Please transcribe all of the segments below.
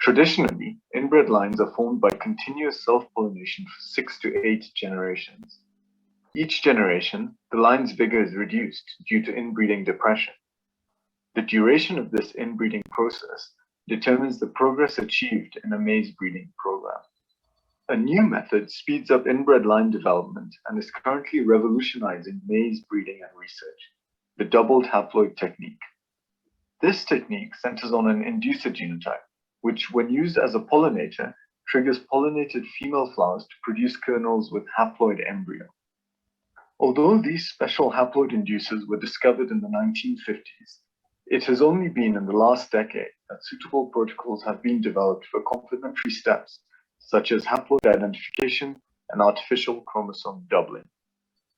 Traditionally, inbred lines are formed by continuous self-pollination for 6 to 8 generations. Each generation, the line's vigor is reduced due to inbreeding depression. The duration of this inbreeding process determines the progress achieved in a maize breeding program. A new method speeds up inbred line development and is currently revolutionizing maize breeding and research, the doubled haploid technique. This technique centers on an inducer genotype, which, when used as a pollinator, triggers pollinated female flowers to produce kernels with haploid embryo. Although these special haploid inducers were discovered in the 1950s, it has only been in the last decade that suitable protocols have been developed for complementary steps such as haploid identification and artificial chromosome doubling.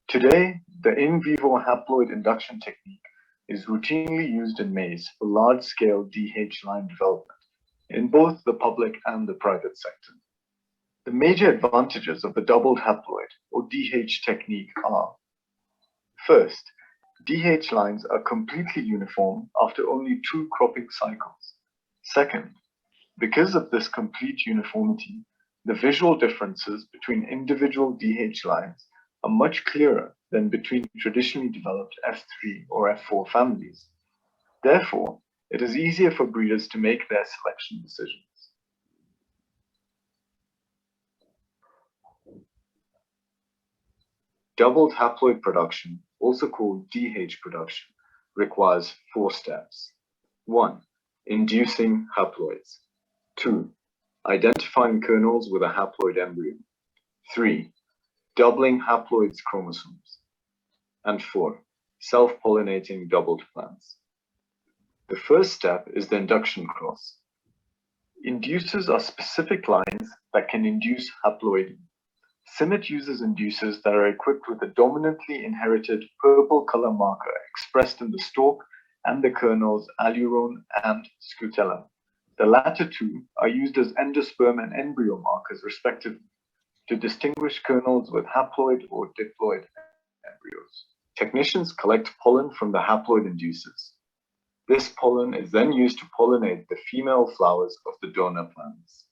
Today, the in vivo haploid induction technique is routinely used in maize for large-scale DH line development in both the public and the private sector. The major advantages of the doubled haploid or DH technique are: first, DH lines are completely uniform after only 2 cropping cycles. Second, because of this complete uniformity, the visual differences between individual DH lines are much clearer than between traditionally developed F3 or F4 families. Therefore, it is easier for breeders to make their selection decisions. Doubled haploid production, also called DH production, requires 4 steps. 1. Inducing haploids. 2. Identifying kernels with a haploid embryo. 3. Doubling haploids chromosomes. And 4. Self-pollinating doubled plants. The first step is the induction cross. Inducers are specific lines that can induce haploidy. CIMMYT uses inducers that are equipped with a dominantly inherited purple color marker expressed in the stalk and the kernels alurone and scutellum. The latter two are used as endosperm and embryo markers respectively to distinguish kernels with haploid or diploid embryos. Technicians collect pollen from the haploid inducers. This pollen is then used to pollinate the female flowers of the donor plants.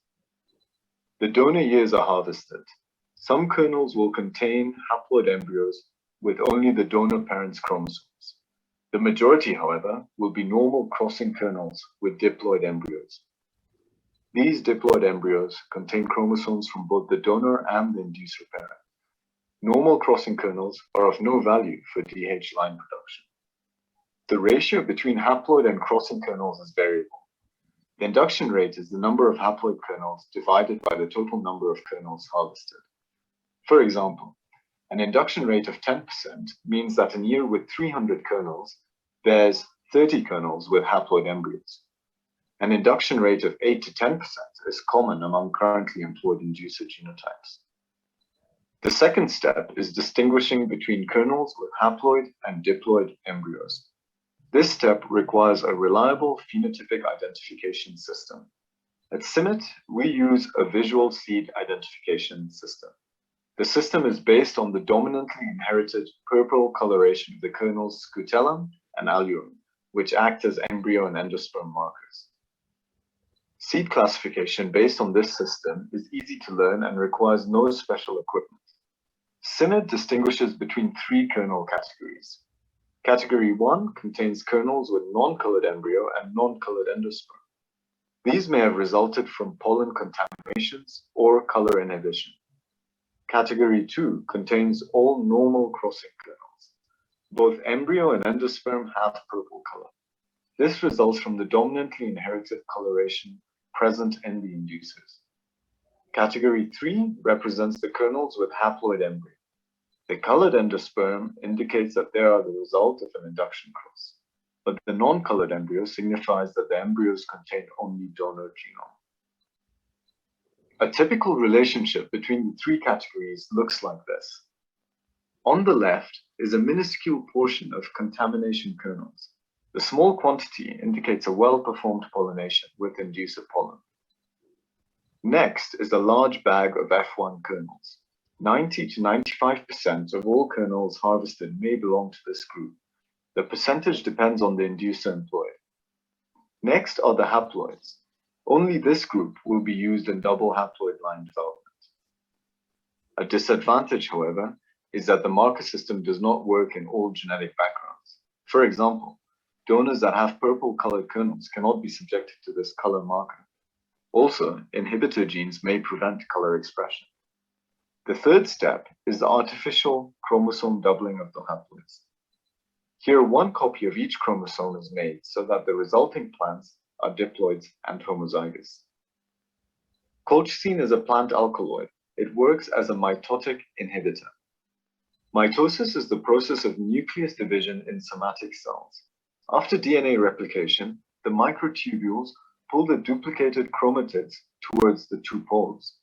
The donor years are harvested. Some kernels will contain haploid embryos with only the donor parent's chromosomes. The majority, however, will be normal crossing kernels with diploid embryos. These diploid embryos contain chromosomes from both the donor and the inducer parent. Normal crossing kernels are of no value for DH line production. The ratio between haploid and crossing kernels is variable. The induction rate is the number of haploid kernels divided by the total number of kernels harvested. For example, an induction rate of 10% means that in a year with 300 kernels, there's 30 kernels with haploid embryos. An induction rate of 8 to 10% is common among currently employed inducer genotypes. The second step is distinguishing between kernels with haploid and diploid embryos. This step requires a reliable phenotypic identification system. At CIMMYT, we use a visual seed identification system. The system is based on the dominantly inherited purple coloration of the kernels scutellum and alurone, which act as embryo and endosperm markers. Seed classification based on this system is easy to learn and requires no special equipment. CIMMYT distinguishes between 3 kernel categories. Category 1 contains kernels with non-colored embryo and non-colored endosperm. These may have resulted from pollen contaminations or color inhibition. Category 2 contains all normal crossing kernels. Both embryo and endosperm have purple color. This results from the dominantly inherited coloration present in the inducers. Category 3 represents the kernels with haploid embryo. The colored endosperm indicates that they are the result of an induction cross, but the non-colored embryo signifies that the embryos contain only donor genome. A typical relationship between the 3 categories looks like this. On the left is a minuscule portion of contamination kernels. The small quantity indicates a well-performed pollination with inducer pollen. Next is a large bag of F1 kernels. 90 to 95% of all kernels harvested may belong to this group. The percentage depends on the inducer employed. Next are the haploids. Only this group will be used in double haploid line development. A disadvantage, however, is that the marker system does not work in all genetic backgrounds. For example, donors that have purple-colored kernels cannot be subjected to this color marker. Also, inhibitor genes may prevent color expression. The third step is the artificial chromosome doubling of the haploids. Here, one copy of each chromosome is made so that the resulting plants are diploids and homozygous. Colchicine is a plant alkaloid. It works as a mitotic inhibitor. Mitosis is the process of nucleus division in somatic cells. After DNA replication, the microtubules pull the duplicated chromatids towards the two poles.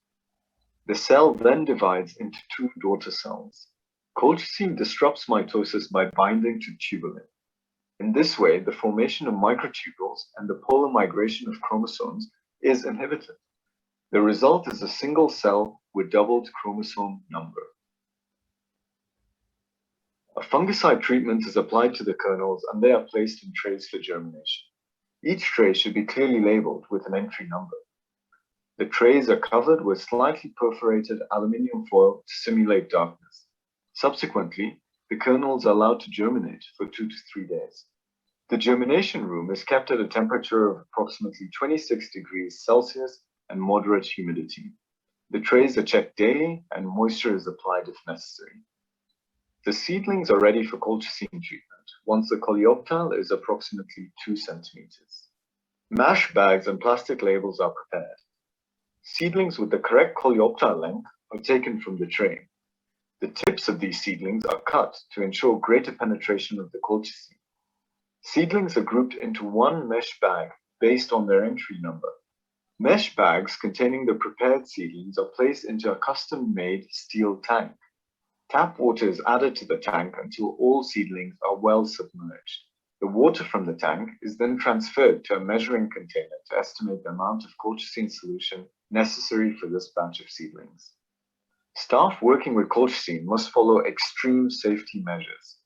The cell then divides into two daughter cells. Colchicine disrupts mitosis by binding to tubulin. In this way, the formation of microtubules and the polar migration of chromosomes is inhibited. The result is a single cell with doubled chromosome number. A fungicide treatment is applied to the kernels and they are placed in trays for germination. Each tray should be clearly labeled with an entry number. The trays are covered with slightly perforated aluminium foil to simulate darkness. Subsequently, the kernels are allowed to germinate for 2 to 3 days. The germination room is kept at a temperature of approximately 26 degrees Celsius and moderate humidity. The trays are checked daily and moisture is applied if necessary. The seedlings are ready for colchicine treatment once the coleoptile is approximately 2 centimeters. Mash bags and plastic labels are prepared. Seedlings with the correct coleoptile length are taken from the tray. The tips of these seedlings are cut to ensure greater penetration of the colchicine. Seedlings are grouped into one mesh bag based on their entry number. Mesh bags containing the prepared seedlings are placed into a custom-made steel tank. Tap water is added to the tank until all seedlings are well submerged. The water from the tank is then transferred to a measuring container to estimate the amount of colchicine solution necessary for this batch of seedlings. Staff working with colchicine must follow extreme safety measures.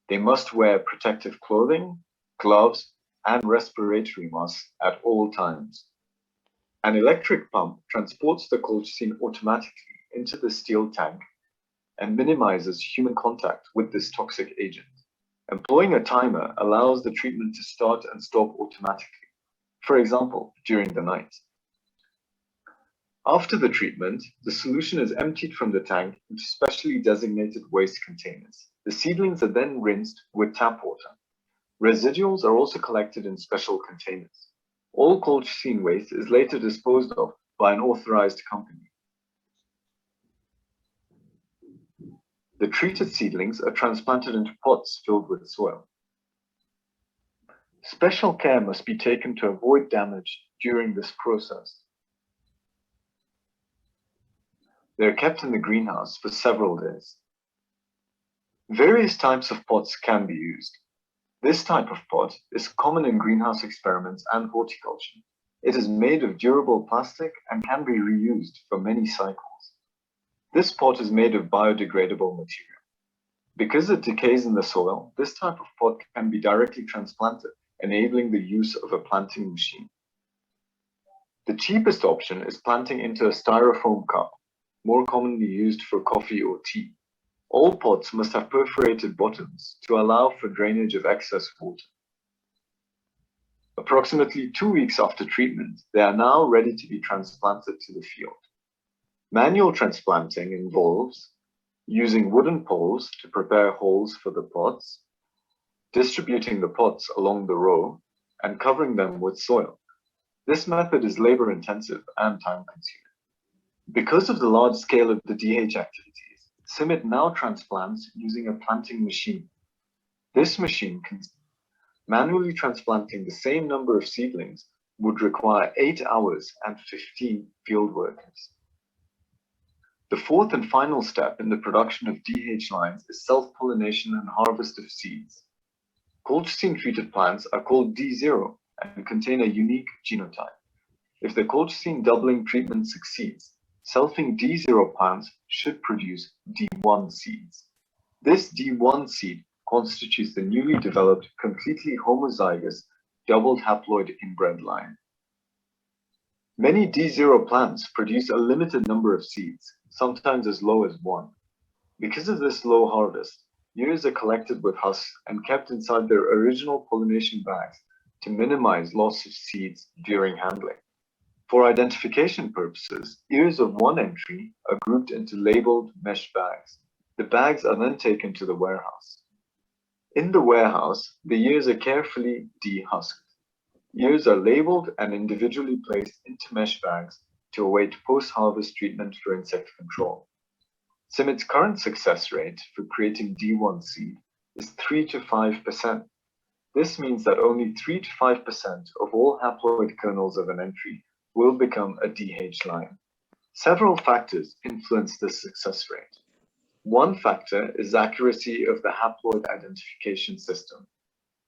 They must wear protective clothing, gloves, and respiratory masks at all times. An electric pump transports the colchicine automatically into the steel tank and minimizes human contact with this toxic agent. Employing a timer allows the treatment to start and stop automatically, for example, during the night. After the treatment, the solution is emptied from the tank into specially designated waste containers. The seedlings are then rinsed with tap water. Residuals are also collected in special containers. All colchicine waste is later disposed of by an authorized company. The treated seedlings are transplanted into pots filled with soil. Special care must be taken to avoid damage during this process. They are kept in the greenhouse for several days. Various types of pots can be used. This type of pot is common in greenhouse experiments and horticulture. It is made of durable plastic and can be reused for many cycles. This pot is made of biodegradable material. Because it decays in the soil, this type of pot can be directly transplanted, enabling the use of a planting machine. The cheapest option is planting into a styrofoam cup, more commonly used for coffee or tea. All pots must have perforated bottoms to allow for drainage of excess water. Approximately 2 weeks after treatment, they are now ready to be transplanted to the field. Manual transplanting involves using wooden poles to prepare holes for the pots, distributing the pots along the row, and covering them with soil. This method is labor-intensive and time-consuming. Because of the large scale of the DH activities, CIMMYT now transplants using a planting machine. This machine can manually transplanting the same number of seedlings would require 8 hours and 15 field workers. The fourth and final step in the production of DH lines is self-pollination and harvest of seeds. Colchicine-treated plants are called D0 and contain a unique genotype. If the colchicine doubling treatment succeeds, selfing D0 plants should produce D1 seeds. This D1 seed constitutes the newly developed, completely homozygous, doubled haploid inbred line. Many D0 plants produce a limited number of seeds, sometimes as low as 1. Because of this low harvest, ears are collected with husks and kept inside their original pollination bags to minimize loss of seeds during handling. For identification purposes, ears of one entry are grouped into labeled mesh bags. The bags are then taken to the warehouse. In the warehouse, the ears are carefully dehusked. Ears are labeled and individually placed into mesh bags to await post-harvest treatment for insect control. CIMMYT's current success rate for creating D1 seed is 3 to 5%. This means that only 3 to 5% of all haploid kernels of an entry will become a DH line. Several factors influence this success rate. One factor is accuracy of the haploid identification system.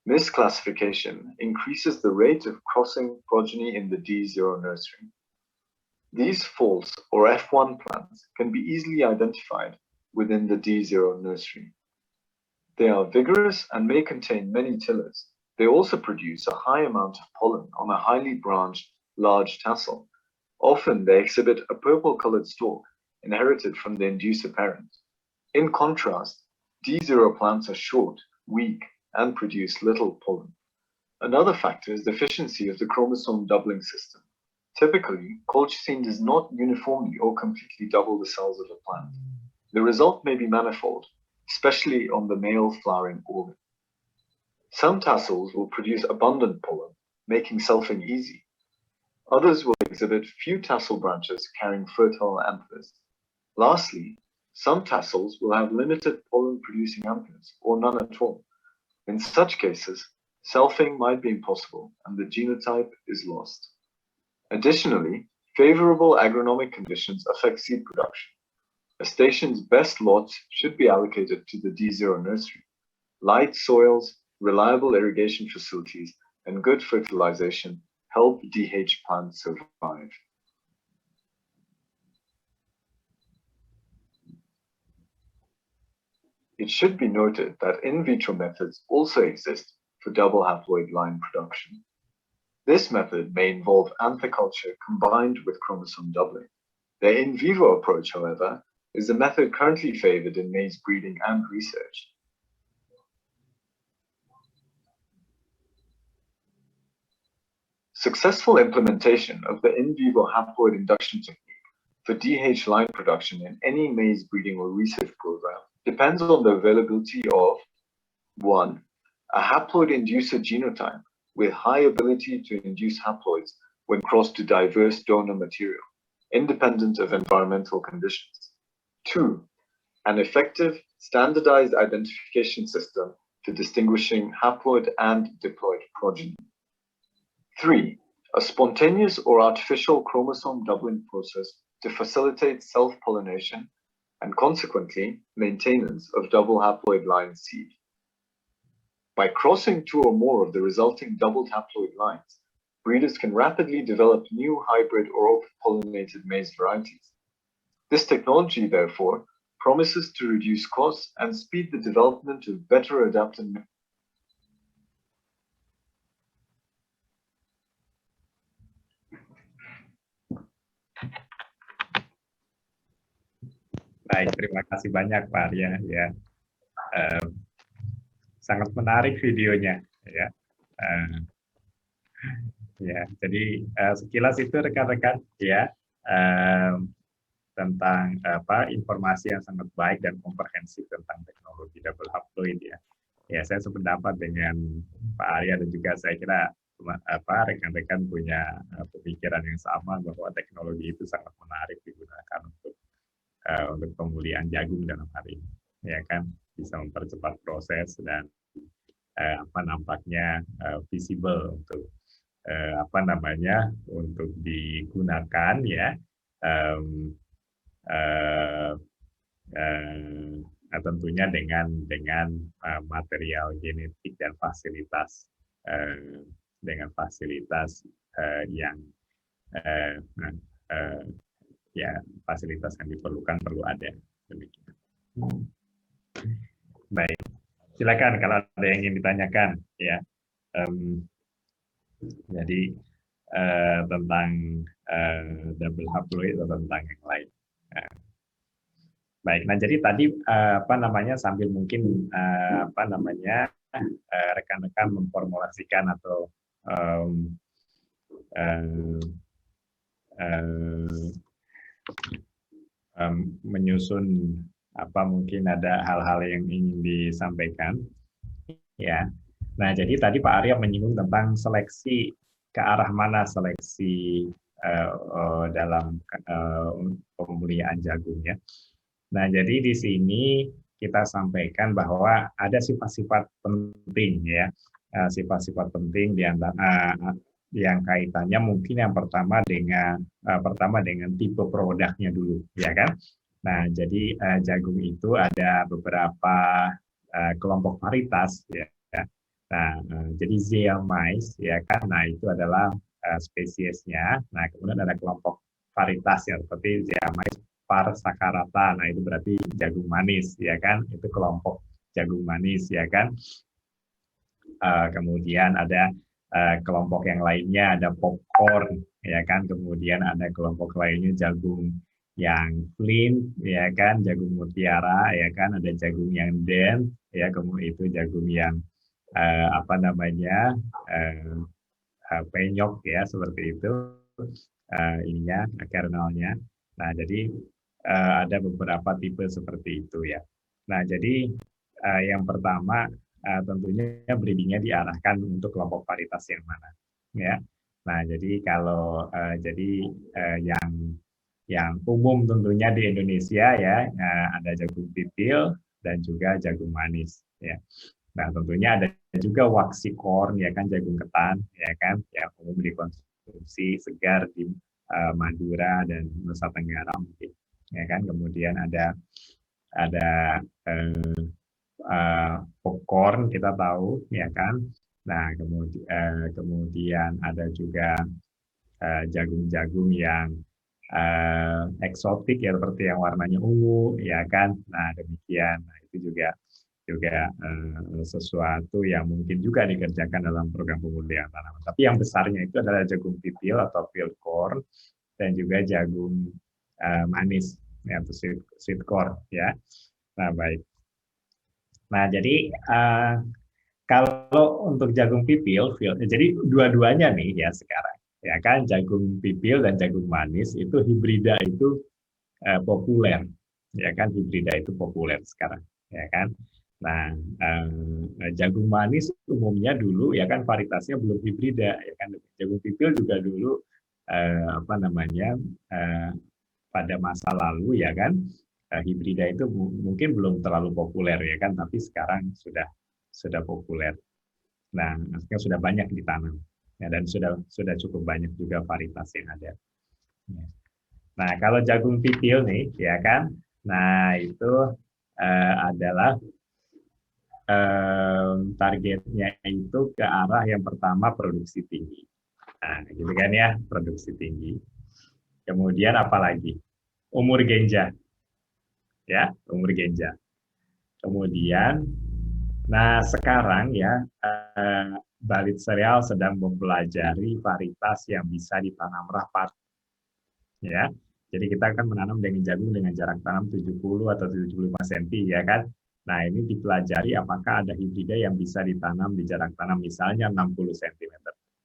Misclassification increases the rate of crossing progeny in the D0 nursery. These false or F1 plants can be easily identified within the D0 nursery. They are vigorous and may contain many tillers. They also produce a high amount of pollen on a highly branched, large tassel. Often they exhibit a purple-colored stalk inherited from the inducer parent. In contrast, D0 plants are short, weak, and produce little pollen. Another factor is the efficiency of the chromosome doubling system. Typically, colchicine does not uniformly or completely double the cells of a plant. The result may be manifold, especially on the male flowering organ. Some tassels will produce abundant pollen, making selfing easy. Others will exhibit few tassel branches carrying fertile anthers. Lastly, some tassels will have limited pollen-producing anthers, or none at all. In such cases, selfing might be impossible and the genotype is lost. Additionally, favorable agronomic conditions affect seed production. A station's best lots should be allocated to the D0 nursery. Light soils, reliable irrigation facilities, and good fertilization help DH plants survive. It should be noted that in vitro methods also exist for double haploid line production. This method may involve anther culture combined with chromosome doubling. The in vivo approach, however, is the method currently favored in maize breeding and research. Successful implementation of the in vivo haploid induction technique for DH line production in any maize breeding or research program depends on the availability of 1. A haploid inducer genotype with high ability to induce haploids when crossed to diverse donor material, independent of environmental conditions. 2. An effective, standardized identification system for distinguishing haploid and diploid progeny. 3. A spontaneous or artificial chromosome doubling process to facilitate self-pollination and consequently maintenance of double haploid line seed. By crossing 2 or more of the resulting doubled haploid lines, breeders can rapidly develop new hybrid or open-pollinated maize varieties. This technology, therefore, promises to reduce costs and speed the development of better adapted. Baik, terima kasih banyak Pak Arya ya. Sangat menarik videonya ya. Ya, jadi sekilas itu rekan-rekan ya tentang informasi yang sangat baik dan komprehensif tentang teknologi double haploid ya. Ya, saya sependapat dengan Pak Arya dan juga saya kira rekan-rekan punya pemikiran yang sama bahwa teknologi itu sangat menarik digunakan untuk pemulihan jagung dalam hari ini, ya kan, bisa mempercepat proses dan nampaknya visible untuk untuk digunakan ya, tentunya dengan material genetik dan fasilitas yang ya fasilitas yang diperlukan perlu ada. Demikian. Baik, silakan kalau ada yang ingin ditanyakan ya. Jadi tentang double haploid atau tentang yang lain. Baik, nah jadi tadi sambil mungkin rekan-rekan memformulasikan atau menyusun mungkin ada hal-hal yang ingin disampaikan, ya. Nah, jadi tadi Pak Arya menyinggung tentang seleksi, ke arah mana seleksi dalam pemeliharaan jagung, ya. Nah, jadi di sini kita sampaikan bahwa ada sifat-sifat penting, ya, sifat-sifat penting di antara yang kaitannya mungkin yang pertama dengan tipe produknya dulu, ya kan? Nah, jadi jagung itu ada beberapa kelompok varietas, ya. Nah, jadi Zeol mais, ya kan? Nah, itu adalah spesiesnya. Nah, kemudian ada kelompok varietas ya, seperti Zeol mais Parsacarata. Nah, itu berarti jagung manis, ya kan? Itu kelompok jagung manis, ya kan? Kemudian ada kelompok yang lainnya, ada popcorn, ya kan? Kemudian ada kelompok lainnya jagung yang flint, ya kan? Jagung mutiara, ya kan? Ada jagung yang den, ya, kemudian itu jagung yang penyok, ya, seperti itu ininya, kernelnya. Nah, jadi ada beberapa tipe seperti itu, ya. Nah, jadi yang pertama tentunya breedingnya diarahkan untuk kelompok varietas yang mana, ya. Nah, jadi kalau yang umum tentunya di Indonesia, ya, ada jagung pipil dan juga jagung manis, ya. Nah, tentunya ada juga waxy corn, ya kan, jagung ketan, ya kan, yang umum dikonsumsi segar di Madura dan Nusa Tenggara mungkin, ya kan. Kemudian ada popcorn, kita tahu, ya kan. Nah, kemudian ada juga jagung-jagung yang eksotik, ya, seperti yang warnanya ungu, ya kan. Nah, demikian. Nah, itu juga sesuatu yang mungkin juga dikerjakan dalam program pemeliharaan tanaman. Tapi yang besarnya itu adalah jagung pipil atau field corn dan juga jagung manis, ya, atau sweet corn, ya. Nah, baik. Nah, jadi kalau untuk jagung pipil, jadi dua-duanya nih, ya, sekarang, ya kan, jagung pipil dan jagung manis itu hibrida itu populer, ya kan, hibrida itu populer sekarang, ya kan. Nah, jagung manis umumnya dulu, ya kan, varietasnya belum hibrida, ya kan. Jagung pipil juga dulu pada masa lalu, ya kan, hibrida itu mungkin belum terlalu populer, ya kan, tapi sekarang sudah populer. Nah, artinya sudah banyak ditanam, ya, dan sudah cukup banyak juga varietas yang ada. Nah, kalau jagung pipil nih, ya kan, nah itu adalah targetnya itu ke arah yang pertama produksi tinggi. Nah, gitu kan, ya, produksi tinggi. Kemudian apalagi? Umur genja. Ya, umur genja. Kemudian, nah sekarang, ya, Balit Cereal sedang mempelajari varietas yang bisa ditanam rapat. Ya. Jadi kita akan menanam dengan jagung dengan jarak tanam 70 atau 75 cm, ya kan. Nah, ini dipelajari apakah ada hibrida yang bisa ditanam di jarak tanam misalnya 60 cm,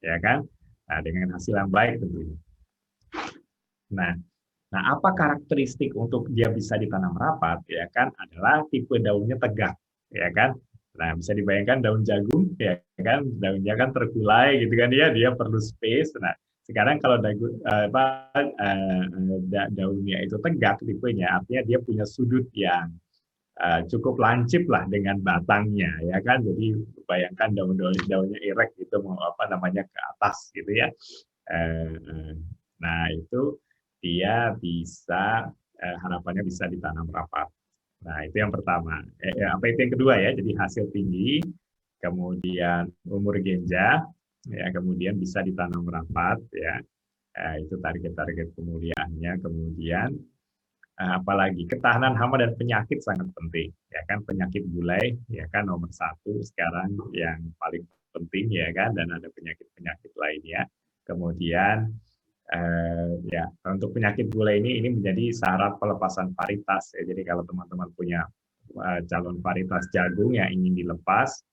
ya kan. Nah, dengan hasil yang baik tentunya. Nah, apa karakteristik untuk dia bisa ditanam rapat, ya kan, adalah tipe daunnya tegak, ya kan. Nah, bisa dibayangkan daun jagung, ya kan, daunnya kan terkulai gitu kan, dia perlu space. Nah, sekarang kalau daunnya itu tegak tipenya, artinya dia punya sudut yang cukup lancip lah dengan batangnya, ya kan. Jadi bayangkan daunnya erek gitu, ke atas gitu, ya. Nah, itu dia bisa harapannya bisa ditanam rapat. Nah, itu yang pertama. Apa itu yang kedua, ya? Jadi hasil tinggi, kemudian umur genja, ya, kemudian bisa ditanam rapat, ya. Itu target-target pemuliaannya. Kemudian apalagi ketahanan hama dan penyakit sangat penting, ya kan. Penyakit gulai, ya kan, nomor 1 sekarang yang paling penting, ya kan, dan ada penyakit-penyakit lainnya. Kemudian Ya, untuk penyakit gula ini menjadi syarat pelepasan varietas. Ya. Jadi kalau teman-teman punya calon varietas jagung yang ingin dilepas,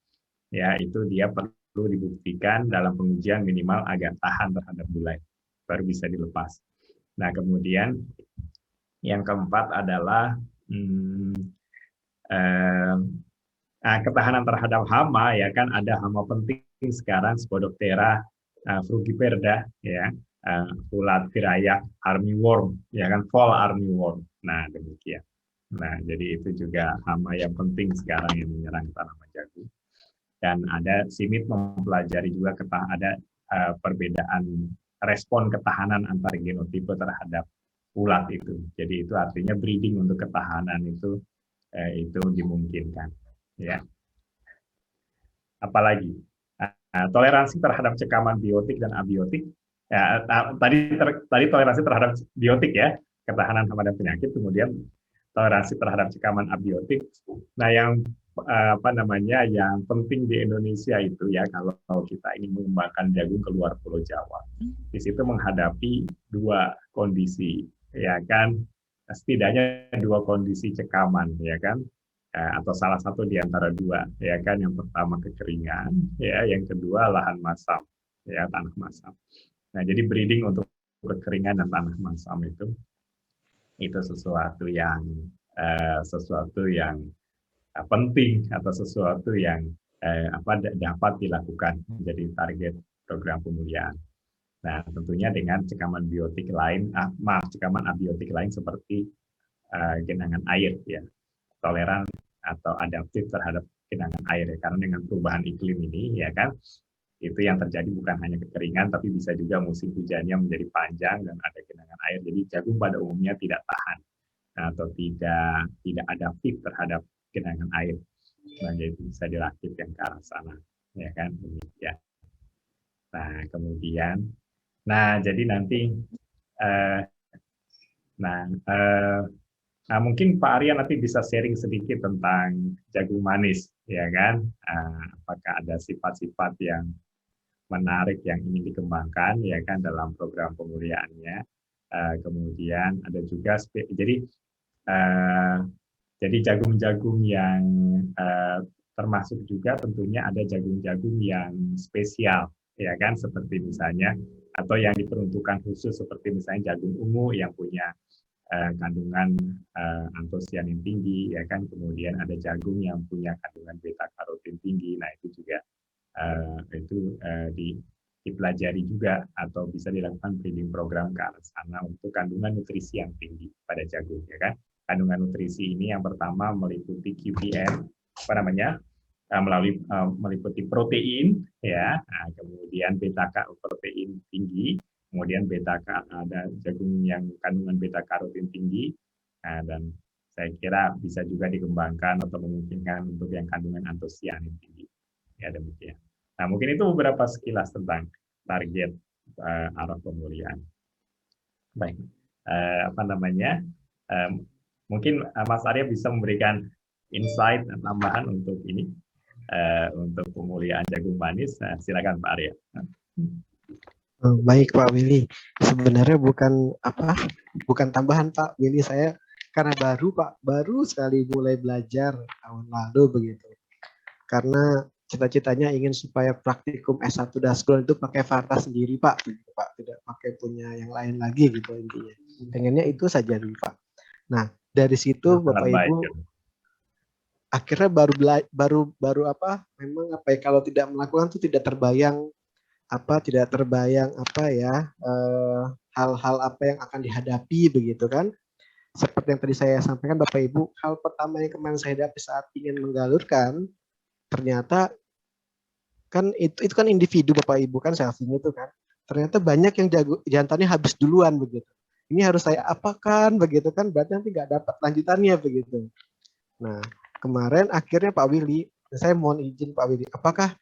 ya itu dia perlu dibuktikan dalam pengujian minimal agak tahan terhadap gula, baru bisa dilepas. Nah, kemudian yang keempat adalah ketahanan terhadap hama, ya kan ada hama penting sekarang Spodoptera frugiperda, ya, ulat pirayak armyworm, ya kan, fall armyworm. Nah, demikian. Nah, jadi itu juga hama yang penting sekarang yang menyerang tanaman jagung. Dan ada Simit mempelajari juga ada perbedaan respon ketahanan antar genotipe terhadap ulat itu. Jadi itu artinya breeding untuk ketahanan itu dimungkinkan. Ya. Apalagi toleransi terhadap cekaman biotik dan abiotik. Ya, tadi toleransi terhadap biotik, ya, ketahanan hama dan penyakit, kemudian toleransi terhadap cekaman abiotik. Nah, yang yang penting di Indonesia itu, ya, kalau kita ingin mengembangkan jagung keluar Pulau Jawa, di situ menghadapi dua kondisi, ya kan, setidaknya dua kondisi cekaman, ya kan, atau salah satu di antara dua, ya kan. Yang pertama kekeringan, ya, yang kedua lahan masam, ya, tanah masam. Nah, jadi breeding untuk kekeringan dan tanah masam itu sesuatu yang penting atau sesuatu yang dapat dilakukan menjadi target program pemulihan. Nah, tentunya dengan cekaman biotik lain, cekaman abiotik lain seperti genangan air, ya, toleran atau adaptif terhadap genangan air, ya, karena dengan perubahan iklim ini, ya kan, itu yang terjadi bukan hanya kekeringan, tapi bisa juga musim hujannya menjadi panjang dan ada genangan air. Jadi jagung pada umumnya tidak tahan atau tidak adaptif terhadap genangan air. Nah, jadi bisa dirakitkan ke arah sana, ya kan, demikian. Nah, kemudian, jadi nanti mungkin Pak Arya nanti bisa sharing sedikit tentang jagung manis, ya kan? Apakah ada sifat-sifat yang menarik yang ingin dikembangkan, ya kan, dalam program pemuliaannya? Kemudian ada juga jadi jagung-jagung yang termasuk juga tentunya ada jagung-jagung yang spesial, ya kan, seperti misalnya atau yang diperuntukkan khusus seperti misalnya jagung ungu yang punya kandungan antosianin tinggi, ya kan, kemudian ada jagung yang punya kandungan beta karotin tinggi. Nah, itu juga dipelajari juga atau bisa dilakukan breeding program ke arah sana untuk kandungan nutrisi yang tinggi pada jagung, ya kan. Kandungan nutrisi ini yang pertama meliputi QPN, meliputi protein, ya, kemudian beta protein tinggi. Kemudian ada jagung yang kandungan beta karotin tinggi, dan saya kira bisa juga dikembangkan atau memungkinkan untuk yang kandungan antosianin tinggi. Ya, demikian. Nah, mungkin itu beberapa sekilas tentang target arah pemulihan. Baik, mungkin Mas Arya bisa memberikan insight tambahan untuk ini, untuk pemulihan jagung manis. Silakan Pak Arya. Baik Pak Willy, sebenarnya bukan tambahan Pak Willy, saya karena baru sekali mulai belajar tahun lalu begitu. Karena cita-citanya ingin supaya praktikum S1 Dasgol itu pakai varietas sendiri Pak, gitu, Pak, tidak pakai punya yang lain lagi gitu intinya. Pengennya itu saja dulu Pak. Nah, dari situ Bapak Ibu akhirnya kalau tidak melakukan itu tidak terbayang hal-hal apa yang akan dihadapi begitu kan. Seperti yang tadi saya sampaikan Bapak Ibu, hal pertama yang kemarin saya hadapi saat ingin menggalurkan, ternyata kan itu kan individu Bapak Ibu kan selfie itu kan. Ternyata banyak yang jantannya habis duluan begitu. Ini harus saya apakan begitu kan, berarti nanti nggak dapat lanjutannya begitu. Nah, kemarin akhirnya Pak Willy, saya mohon izin Pak Willy, apakah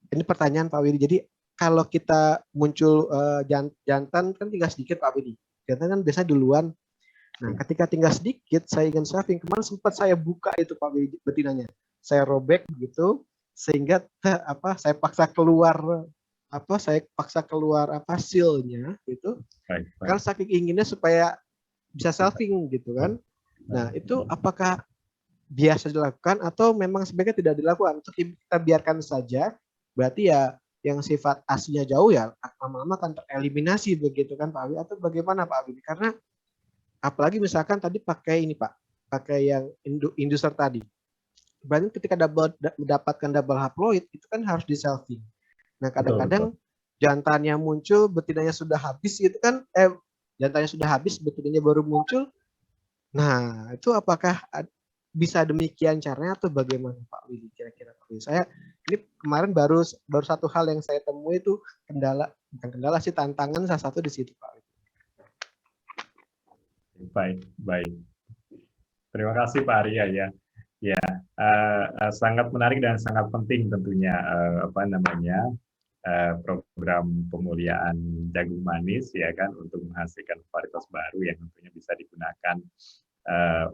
ini pertanyaan Pak Willy, jadi kalau kita muncul jantan kan tinggal sedikit Pak Willy. Jantan kan biasanya duluan. Nah, ketika tinggal sedikit, saya ingin shaving. Kemarin sempat saya buka itu Pak Willy betinanya. Saya robek begitu, sehingga saya paksa keluar saya paksa keluar seal-nya gitu. Baik, Kan baik. saking inginnya supaya bisa selfing gitu kan. Nah, itu apakah biasa dilakukan atau memang sebaiknya tidak dilakukan? Untuk kita biarkan saja, berarti ya yang sifat aslinya jauh ya lama-lama akan tereliminasi begitu kan Pak Awi, atau bagaimana Pak Awi? Karena apalagi misalkan tadi pakai ini Pak, pakai yang inducer tadi. Berarti ketika mendapatkan double haploid itu kan harus di selfing. Nah, Betul, betul. kadang-kadang jantannya muncul, betinanya sudah habis gitu kan, jantannya sudah habis, betinanya baru muncul. Nah, itu apakah bisa demikian caranya atau bagaimana Pak Willy kira-kira Pak Willy? Saya ini kemarin baru satu hal yang saya temui itu bukan kendala sih, tantangan salah satu di situ Pak Willy. Baik, baik. Terima kasih Pak Arya ya. Ya, sangat menarik dan sangat penting tentunya program pemuliaan jagung manis ya kan untuk menghasilkan varietas baru yang tentunya bisa digunakan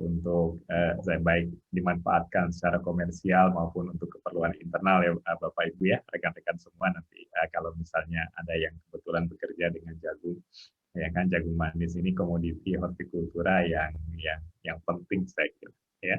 untuk baik dimanfaatkan secara komersial maupun untuk keperluan internal ya Bapak Ibu ya, rekan-rekan semua nanti kalau misalnya ada yang kebetulan bekerja dengan jagung ya kan, jagung manis ini komoditi hortikultura yang penting saya kira ya.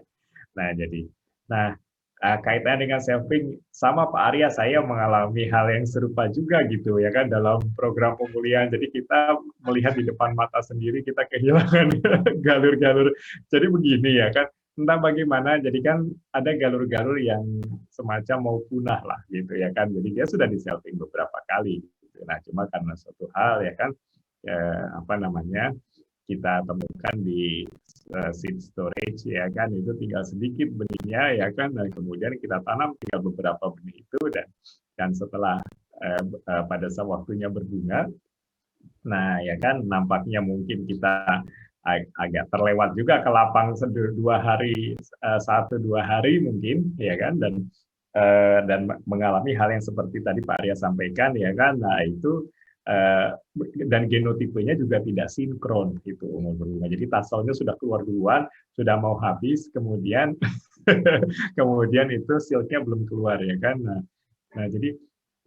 Nah, kaitannya dengan selfing sama Pak Arya, saya mengalami hal yang serupa juga gitu ya kan dalam program pemulihan. Jadi kita melihat di depan mata sendiri kita kehilangan galur-galur. Jadi begini ya kan, entah bagaimana. Jadi kan ada galur-galur yang semacam mau punah lah gitu ya kan. Jadi dia sudah di selfing beberapa kali. Gitu. Nah, cuma karena suatu hal ya kan, kita temukan di seed storage ya kan, itu tinggal sedikit benihnya ya kan, dan kemudian kita tanam tinggal beberapa benih itu dan setelah pada saat waktunya berbunga, nah ya kan nampaknya mungkin kita agak terlewat juga ke lapang 1-2 hari mungkin ya kan, dan mengalami hal yang seperti tadi Pak Arya sampaikan ya kan. Nah itu dan genotipenya juga tidak sinkron gitu umur berbunga. Jadi taselnya sudah keluar duluan, sudah mau habis, kemudian kemudian itu silknya belum keluar ya kan.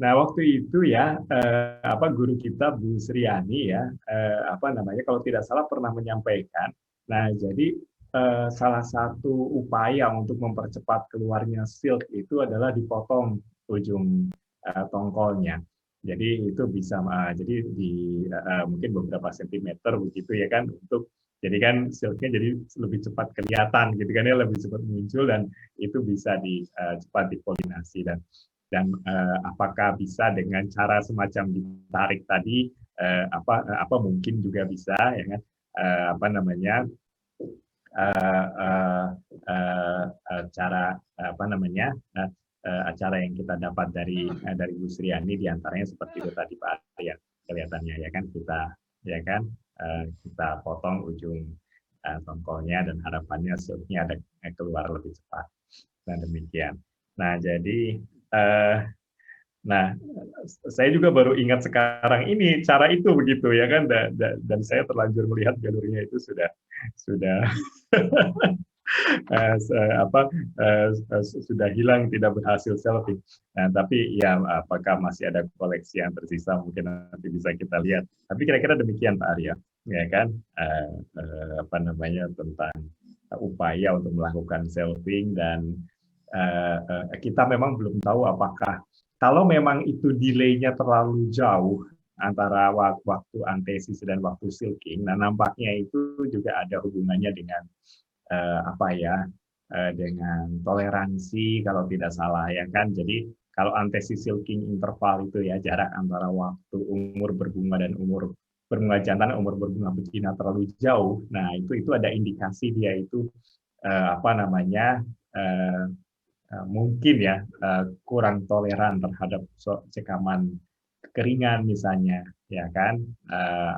Nah waktu itu ya guru kita Bu Sriani ya kalau tidak salah pernah menyampaikan. Nah jadi salah satu upaya untuk mempercepat keluarnya silk itu adalah dipotong ujung tongkolnya. Jadi itu bisa jadi di mungkin beberapa sentimeter begitu ya kan, untuk jadi kan silknya jadi lebih cepat kelihatan gitu kan ya, lebih cepat muncul, dan itu bisa cepat dipolinasi, dan apakah bisa dengan cara semacam ditarik tadi apa mungkin juga bisa ya kan acara yang kita dapat dari Bu Sriani diantaranya seperti itu tadi Pak Arya, kelihatannya ya kan, kita potong ujung tongkolnya dan harapannya silknya ada keluar lebih cepat, dan demikian. Nah jadi saya juga baru ingat sekarang ini cara itu begitu ya kan, dan saya terlanjur melihat jalurnya itu sudah sudah hilang, tidak berhasil selfie. Nah, tapi ya apakah masih ada koleksi yang tersisa, mungkin nanti bisa kita lihat. Tapi kira-kira demikian Pak Arya, ya kan, tentang upaya untuk melakukan selfing, dan kita memang belum tahu apakah kalau memang itu delay-nya terlalu jauh antara waktu antesis dan waktu silking, nah nampaknya itu juga ada hubungannya dengan dengan toleransi kalau tidak salah ya kan. Jadi kalau antesis silking interval itu ya jarak antara waktu umur berbunga dan umur berbunga jantan, umur berbunga betina terlalu jauh. Nah itu ada indikasi dia itu mungkin ya kurang toleran terhadap cekaman kekeringan misalnya ya kan,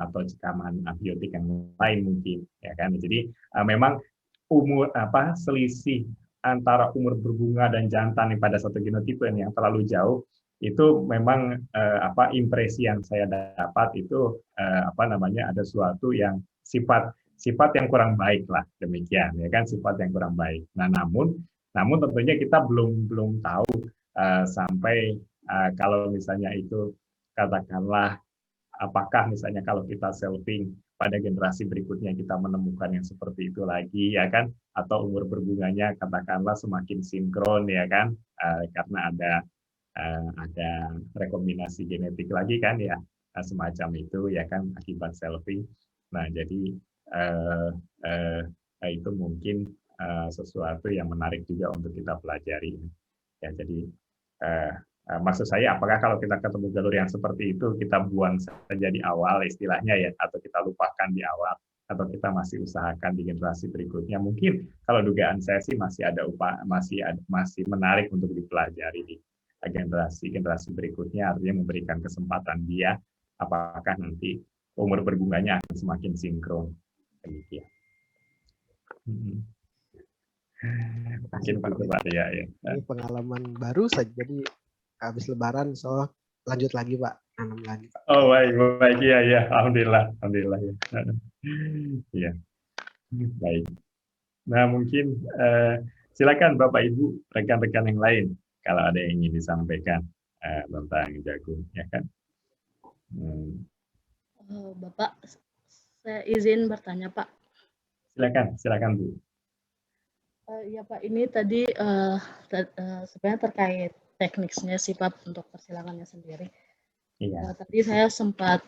atau cekaman antibiotik yang lain mungkin ya kan. Jadi memang selisih antara umur berbunga dan jantan pada satu genotipe yang terlalu jauh itu memang impresi yang saya dapat itu ada suatu yang sifat yang kurang baik lah, demikian ya kan, sifat yang kurang baik. Nah namun tentunya kita belum tahu sampai kalau misalnya itu katakanlah apakah misalnya kalau kita selfing pada generasi berikutnya kita menemukan yang seperti itu lagi ya kan, atau umur berbunganya katakanlah semakin sinkron ya kan, karena ada rekombinasi genetik lagi kan ya, semacam itu ya kan akibat selfing. Nah jadi itu mungkin sesuatu yang menarik juga untuk kita pelajari ya. Jadi maksud saya, apakah kalau kita ketemu jalur yang seperti itu kita buang saja di awal istilahnya ya, atau kita lupakan di awal, atau kita masih usahakan di generasi berikutnya? Mungkin kalau dugaan saya sih masih menarik untuk dipelajari di generasi berikutnya, artinya memberikan kesempatan dia apakah nanti umur berbunganya akan semakin sinkron. Demikian. Mungkin Pak ya. Ini pengalaman baru saja, jadi habis Lebaran, so lanjut lagi Pak, nanam lagi Pak. Oh baik ya, alhamdulillah ya. Ya, baik. Nah mungkin silakan Bapak Ibu, rekan-rekan yang lain kalau ada yang ingin disampaikan tentang jagung, ya kan? Bapak, saya izin bertanya Pak. Silakan Bu. Ya Pak, ini tadi sebenarnya terkait teknisnya sih Pak untuk persilangannya sendiri. Iya. Tadi saya sempat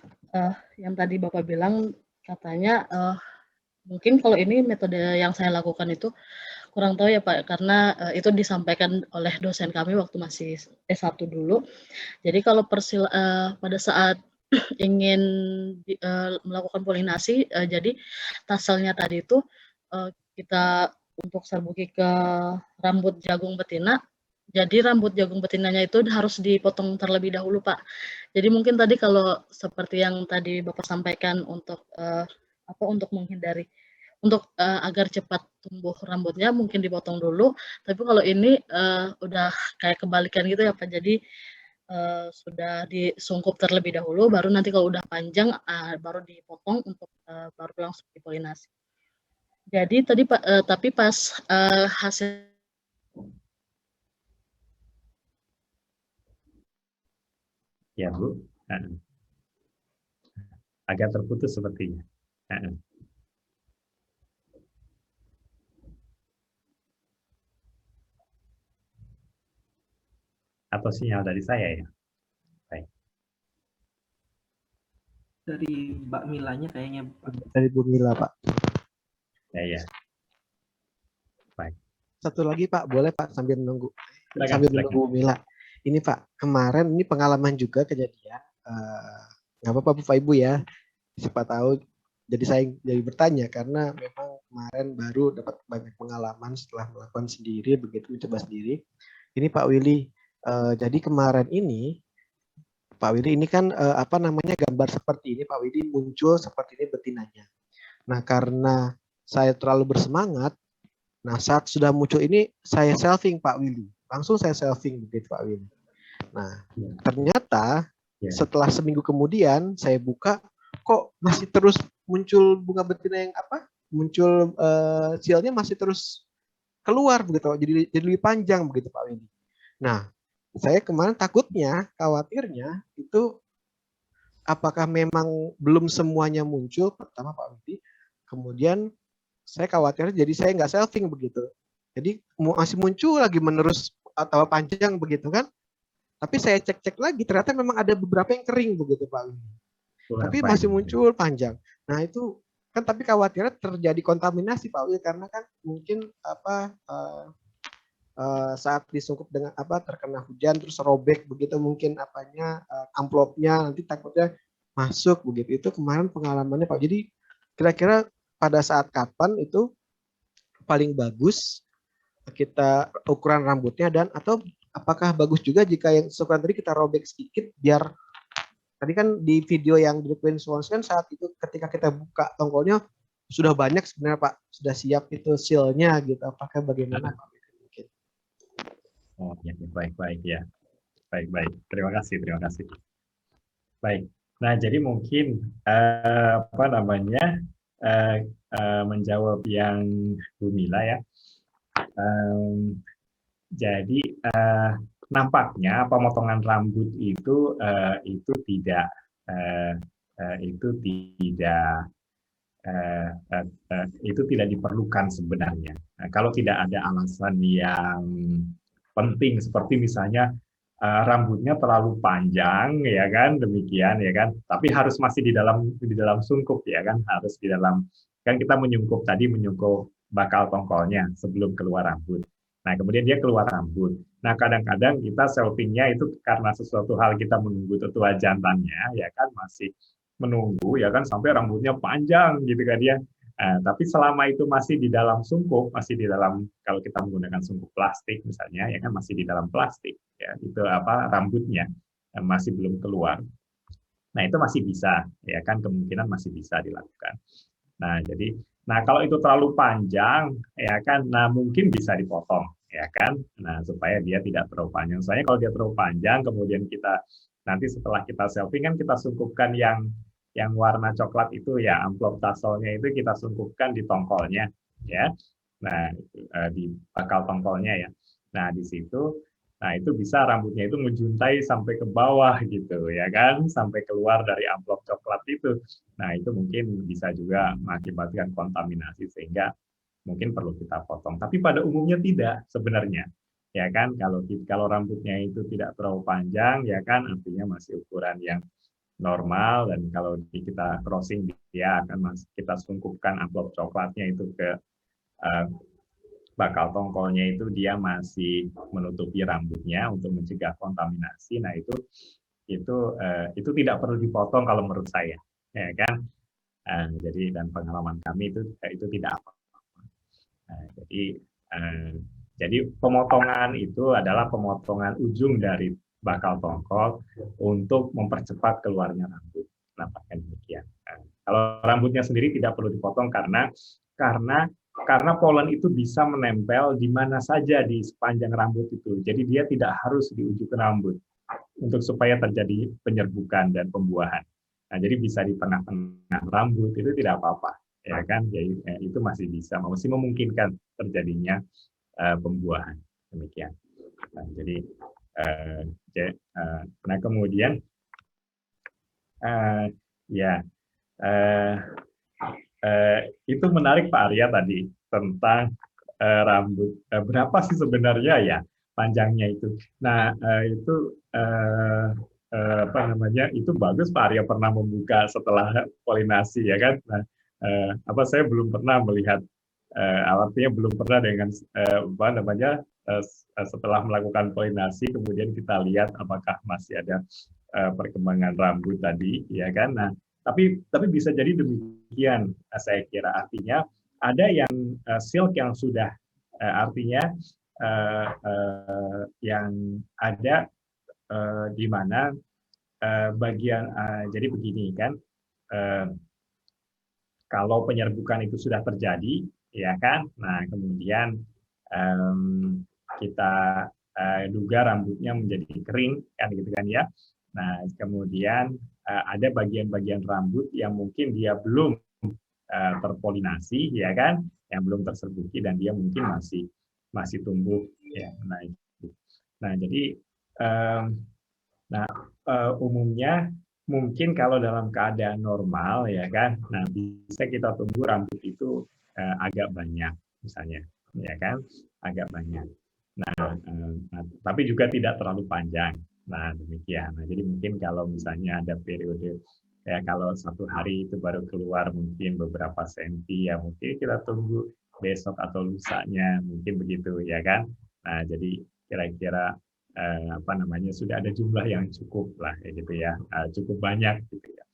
yang tadi Bapak bilang katanya mungkin kalau ini metode yang saya lakukan itu kurang tahu ya Pak, karena itu disampaikan oleh dosen kami waktu masih S1 dulu. Jadi kalau pada saat ingin melakukan polinasi, jadi taselnya tadi itu kita untuk serbuki ke rambut jagung betina. Jadi rambut jagung betinanya itu harus dipotong terlebih dahulu Pak. Jadi mungkin tadi kalau seperti yang tadi Bapak sampaikan untuk untuk menghindari, untuk agar cepat tumbuh rambutnya mungkin dipotong dulu. Tapi kalau ini udah kayak kebalikan gitu ya Pak. Jadi sudah disungkup terlebih dahulu, baru nanti kalau udah panjang baru dipotong untuk baru langsung dipolinasi. Jadi tadi Pak, tapi pas hasil Ya Bu, agak terputus sepertinya. Atau sinyal dari saya ya? Baik. Dari Mbak Milanya kayaknya. Dari Bu Mila Pak. Ya. Baik. Satu lagi Pak, boleh Pak sambil menunggu. Silakan. menunggu Bu Mila. Ini Pak, kemarin ini pengalaman juga kejadian. Nggak apa-apa Bapak Ibu ya. Siapa tahu jadi saya jadi bertanya karena memang kemarin baru dapat banyak pengalaman setelah melakukan sendiri, begitu mencoba sendiri. Ini Pak Willy, jadi kemarin ini Pak Willy ini kan gambar seperti ini Pak Willy muncul seperti ini betinanya. Nah karena saya terlalu bersemangat, nah saat sudah muncul ini saya selfing Pak Willy, langsung saya selfing begitu Pak Willy. Nah ternyata setelah seminggu kemudian saya buka, kok masih terus muncul bunga betina yang muncul silnya masih terus keluar begitu, jadi lebih panjang begitu Pak Willy. Nah saya kemarin khawatirnya itu apakah memang belum semuanya muncul pertama Pak Willy, kemudian saya khawatir jadi saya nggak selfing begitu, jadi masih muncul lagi menerus atau panjang begitu kan, tapi saya cek lagi ternyata memang ada beberapa yang kering begitu Pak Willy, tapi masih muncul panjang. Nah itu kan, tapi khawatirnya terjadi kontaminasi Pak Willy karena kan mungkin saat disungkup dengan terkena hujan terus robek begitu mungkin amplopnya nanti takutnya masuk begitu. Itu kemarin pengalamannya Pak. Jadi kira-kira pada saat kapan itu paling bagus kita ukuran rambutnya, dan atau apakah bagus juga jika yang ukuran tadi kita robek sedikit, biar tadi kan di video yang di Queen Swans kan saat itu ketika kita buka tongkolnya sudah banyak sebenarnya Pak, sudah siap itu silnya gitu. Apakah bagaimana Pak? Oh ya, baik ya. Baik. Terima kasih. Baik. Nah, jadi mungkin menjawab yang Bu Mila ya. Jadi nampaknya pemotongan rambut itu tidak itu tidak diperlukan sebenarnya. Nah, kalau tidak ada alasan yang penting seperti misalnya rambutnya terlalu panjang, ya kan, demikian, ya kan, tapi harus masih di dalam sungkup, ya kan, harus di dalam, kan kita menyungkup bakal tongkolnya sebelum keluar rambut. Nah, kemudian dia keluar rambut. Nah, kadang-kadang kita selfie-nya itu karena sesuatu hal kita menunggu tetua jantannya, ya kan, masih menunggu, ya kan, sampai rambutnya panjang gitu kan dia. Tapi selama itu masih di dalam sungkup, masih di dalam, kalau kita menggunakan sungkup plastik misalnya, ya kan, masih di dalam plastik, ya itu rambutnya masih belum keluar. Nah, itu masih bisa, ya kan, kemungkinan masih bisa dilakukan. Nah, kalau itu terlalu panjang, ya kan, nah mungkin bisa dipotong, ya kan, nah supaya dia tidak terlalu panjang. Soalnya kalau dia terlalu panjang, kemudian kita nanti setelah kita selfie kan kita sungkupkan yang warna coklat itu, ya, amplop taselnya itu kita sungkupkan di tongkolnya, ya, nah di bakal tongkolnya, ya. Nah, di situ, nah itu bisa rambutnya itu menjuntai sampai ke bawah gitu, ya kan, sampai keluar dari amplop coklat itu. Nah, itu mungkin bisa juga mengakibatkan kontaminasi sehingga mungkin perlu kita potong. Tapi pada umumnya tidak sebenarnya, ya kan. Kalau rambutnya itu tidak terlalu panjang, ya kan, artinya masih ukuran yang normal, dan kalau kita crossing dia akan kita sungkupkan amplop coklatnya itu ke bakal tongkolnya itu, dia masih menutupi rambutnya untuk mencegah kontaminasi. Nah, itu tidak perlu dipotong kalau menurut saya, ya kan. Jadi, dan pengalaman kami itu tidak apa-apa. Jadi pemotongan itu adalah pemotongan ujung dari bakal tongkol untuk mempercepat keluarnya rambut. Nampaknya demikian. Kalau rambutnya sendiri tidak perlu dipotong karena polen itu bisa menempel di mana saja di sepanjang rambut itu. Jadi dia tidak harus di ujung rambut untuk supaya terjadi penyerbukan dan pembuahan. Nah, jadi bisa di tengah-tengah rambut itu tidak apa-apa, ya kan? Jadi itu masih memungkinkan terjadinya pembuahan, demikian. Nah, jadi nah kemudian itu menarik Pak Arya tadi tentang rambut berapa sih sebenarnya, ya, panjangnya itu. Nah, itu apa namanya, itu bagus Pak Arya pernah membuka setelah polinasi, ya kan. Nah, saya belum pernah melihat, artinya belum pernah dengan apa namanya, setelah melakukan polinasi kemudian kita lihat apakah masih ada perkembangan rambut tadi, ya kan. Nah, tapi bisa jadi demikian, saya kira, artinya ada yang silk yang sudah artinya yang ada di mana bagian, jadi begini kan, kalau penyerbukan itu sudah terjadi, ya kan, nah kemudian kita duga rambutnya menjadi kering, kan gitu kan, ya. Nah, kemudian ada bagian-bagian rambut yang mungkin dia belum terpolinasi, ya kan, yang belum terserbuki dan dia mungkin masih tumbuh, ya. Nah, jadi umumnya mungkin kalau dalam keadaan normal, ya kan, nah bisa kita tunggu rambut itu agak banyak misalnya, ya kan, agak banyak. Nah, tapi juga tidak terlalu panjang. Nah, demikian. Nah, jadi mungkin kalau misalnya ada periode, ya, kalau satu hari itu baru keluar mungkin beberapa senti, ya mungkin kita tunggu besok atau lusanya, mungkin begitu, ya kan. Nah, jadi kira-kira apa namanya, sudah ada jumlah yang cukup lah, ya gitu, ya, cukup banyak gitu, ya.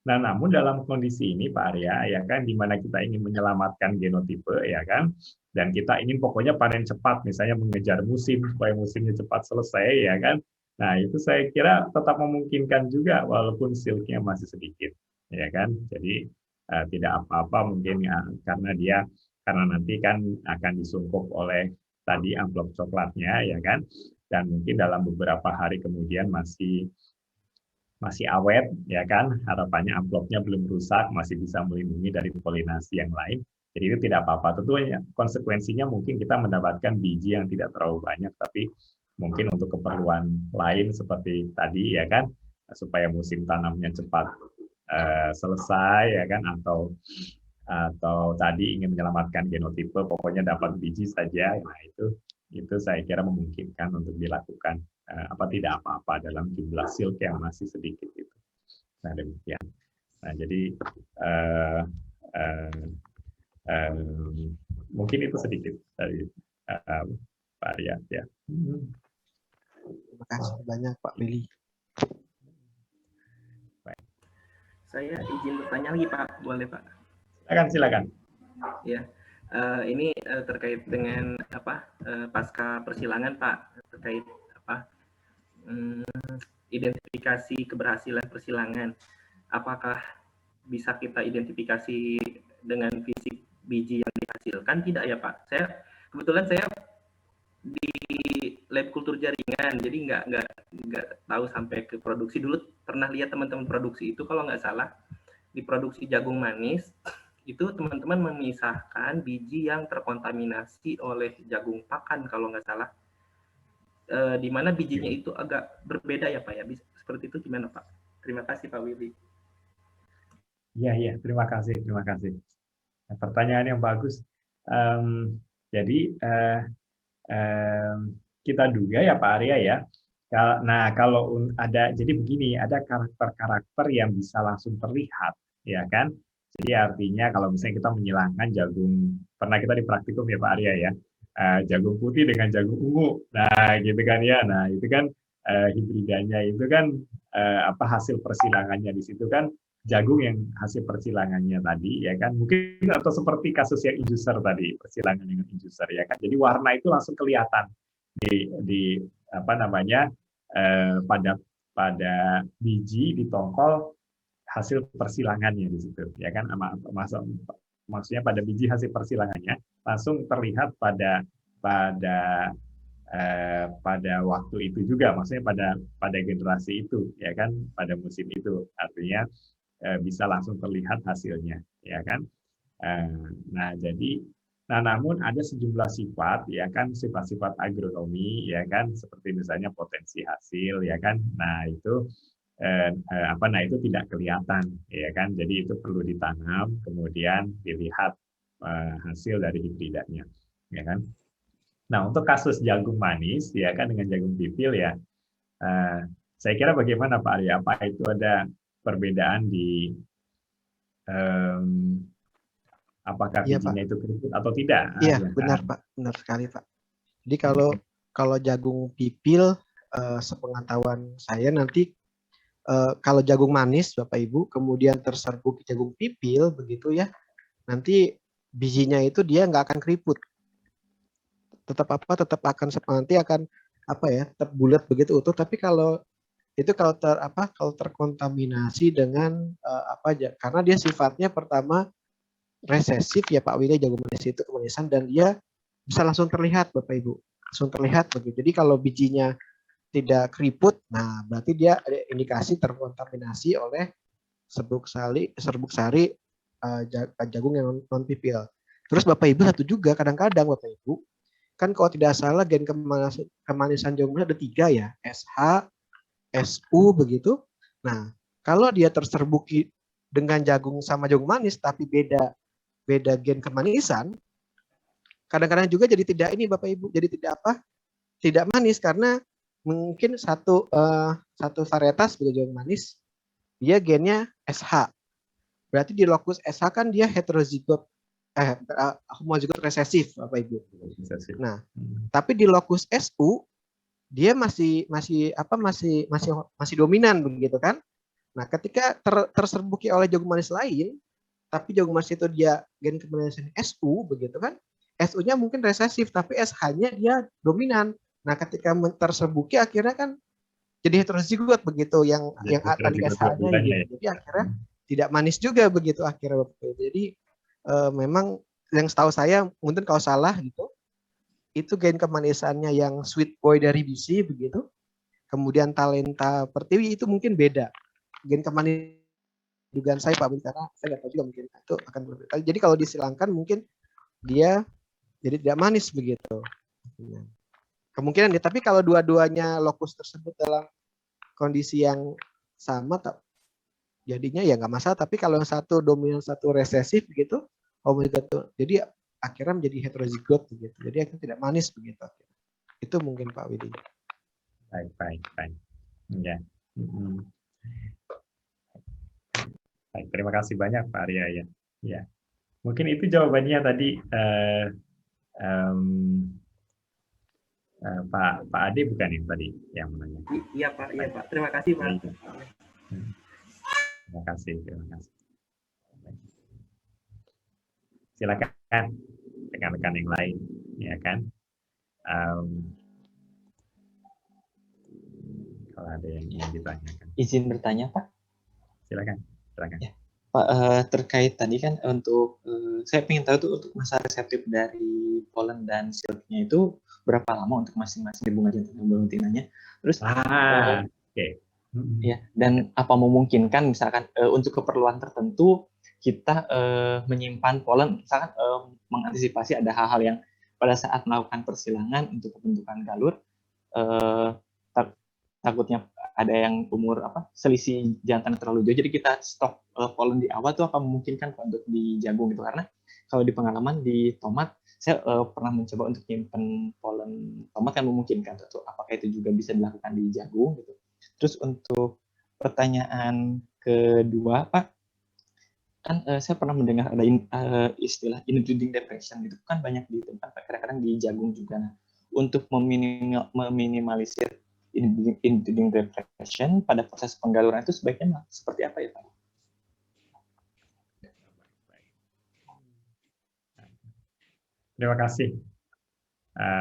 Nah, namun dalam kondisi ini Pak Arya, ya kan, di mana kita ingin menyelamatkan genotipe, ya kan, dan kita ingin pokoknya panen cepat, misalnya mengejar musim supaya musimnya cepat selesai, ya kan. Nah, itu saya kira tetap memungkinkan juga walaupun silknya masih sedikit, ya kan. Jadi tidak apa-apa mungkin, ya, karena nanti kan akan disungkup oleh tadi amplop coklatnya, ya kan, dan mungkin dalam beberapa hari kemudian masih awet, ya kan, harapannya amplopnya belum rusak, masih bisa melindungi dari polinasi yang lain. Jadi itu tidak apa-apa. Tentunya konsekuensinya mungkin kita mendapatkan biji yang tidak terlalu banyak, tapi mungkin untuk keperluan lain seperti tadi ya kan, supaya musim tanamnya cepat selesai ya kan, atau tadi ingin menyelamatkan genotipe, pokoknya dapat biji saja. Nah itu saya kira memungkinkan untuk dilakukan, tidak apa-apa dalam jumlah silk yang masih sedikit itu. Nah demikian. Nah jadi mungkin itu sedikit dari Pak Arya ya. Terima kasih banyak Pak Willy. Saya izin bertanya lagi Pak, boleh Pak? Silakan. Ya, ini terkait dengan pasca persilangan Pak, terkait identifikasi keberhasilan persilangan. Apakah bisa kita identifikasi dengan fisik biji yang dihasilkan? Tidak ya Pak? Kebetulan saya di lab kultur jaringan, jadi nggak tahu sampai ke produksi. Dulu pernah lihat teman-teman produksi itu, kalau nggak salah di produksi jagung manis itu teman-teman memisahkan biji yang terkontaminasi oleh jagung pakan kalau nggak salah, di mana bijinya itu agak berbeda ya Pak ya. Seperti itu gimana Pak? Terima kasih Pak Willy. Iya, terima kasih. Pertanyaan yang bagus. Jadi kita duga ya Pak Arya ya. Nah kalau jadi begini, ada karakter-karakter yang bisa langsung terlihat, ya kan? Jadi artinya kalau misalnya kita menyilangkan jagung, pernah kita di praktikum ya Pak Arya ya, jagung putih dengan jagung ungu, nah gitu kan ya. Nah itu kan hibridanya itu kan hasil persilangannya di situ kan jagung yang hasil persilangannya tadi ya kan, mungkin atau seperti kasus yang inducer tadi, persilangan dengan inducer ya kan, jadi warna itu langsung kelihatan di pada biji di tongkol hasil persilangannya di situ ya kan, maksudnya pada biji hasil persilangannya langsung terlihat pada waktu itu juga, maksudnya pada generasi itu ya kan, pada musim itu, artinya bisa langsung terlihat hasilnya ya kan. Namun ada sejumlah sifat ya kan, sifat-sifat agronomi ya kan, seperti misalnya potensi hasil ya kan, itu itu tidak kelihatan ya kan, jadi itu perlu ditanam kemudian dilihat hasil dari hibridanya ya kan. Nah untuk kasus jagung manis ya kan dengan jagung pipil ya, saya kira bagaimana Pak Arya, apa itu ada perbedaan di apakah bijinya itu keriput atau tidak? Iya benar Pak, benar sekali Pak. Jadi kalau jagung pipil, sepengetahuan saya nanti kalau jagung manis Bapak Ibu kemudian terserbuk jagung pipil begitu ya, nanti bijinya itu dia nggak akan keriput, tetap akan nanti akan tetap bulat begitu utuh. Tapi kalau terkontaminasi dengan karena dia sifatnya pertama resesif ya Pak Willy, jagung manis itu kemanisan, dan dia bisa langsung terlihat Bapak Ibu, langsung terlihat begitu. Jadi kalau bijinya tidak keriput, nah berarti dia ada indikasi terkontaminasi oleh serbuk sari jagung yang non pipil. Terus Bapak Ibu satu juga, kadang-kadang Bapak Ibu kan kalau tidak salah gen kemanisan jagung manis ada 3 ya, SH, SU begitu. Nah, kalau dia terserbuki dengan jagung sama jagung manis tapi beda gen kemanisan, kadang-kadang juga jadi tidak ini Bapak Ibu, jadi tidak manis, karena mungkin satu varietas jagung manis dia gennya SH. Berarti di lokus SH kan dia heterozigot homozigot resesif Bapak Ibu. Nah, tapi di lokus SU dia masih dominan begitu kan. Nah, ketika terserbuki oleh jagung manis lain, tapi jagung manis itu dia gen kemanisan SU begitu kan, SU-nya mungkin resesif tapi SH-nya dia dominan. Nah, ketika terserbuki akhirnya kan jadi heterozigot begitu yang tadi SH-nya gitu. Jadi akhirnya tidak manis juga begitu akhirnya Bapak Ibu. Jadi memang yang setahu saya, mungkin kalau salah gitu, itu gen kemanisannya yang sweet boy dari BC begitu, kemudian talenta pertiwi itu mungkin beda gen kemanisan, dugaan saya Pak Bin, karena saya nggak tahu juga, mungkin itu akan berbeda. Jadi kalau disilangkan mungkin dia jadi tidak manis begitu. kemungkinan ya, tapi kalau dua-duanya lokus tersebut dalam kondisi yang sama, jadinya ya nggak masalah. Tapi kalau yang satu dominan, satu resesif begitu, homozigot, jadi akhirnya menjadi heterozigot begitu. Jadi akhirnya tidak manis begitu. Itu mungkin Pak Widi. Baik. Ya. Baik, terima kasih banyak Pak Arya ya. Ya. Mungkin itu jawabannya tadi Pak Ade bukan ini tadi yang menanya. Iya Pak. Terima kasih Pak. Terima kasih. Silakan rekan-rekan yang lain, ya kan? Kalau ada yang ingin ditanyakan. Izin bertanya Pak. Silakan. Ya, Pak, terkait tadi kan untuk saya ingin tahu tuh untuk masa reseptif dari pollen dan silknya itu berapa lama untuk masing-masing di bunga jantan dan bunga betinanya. Terus oke. Ya, dan apa memungkinkan misalkan untuk keperluan tertentu kita menyimpan pollen, misalkan mengantisipasi ada hal-hal yang pada saat melakukan persilangan untuk pembentukan galur takutnya ada yang umur selisih jantan terlalu jauh, jadi kita stok pollen di awal tuh akan memungkinkan untuk di jagung gitu. Karena kalau di pengalaman di tomat saya pernah mencoba untuk nyimpen pollen tomat kan memungkinkan tuh, apakah itu juga bisa dilakukan di jagung gitu. Terus untuk pertanyaan kedua Pak, kan saya pernah mendengar ada istilah intruding depression gitu kan banyak di tempat kadang-kadang di jagung juga. Nah, untuk meminimalisir intruding depression pada proses penggaluran itu sebaiknya seperti apa ya Pak? Terima kasih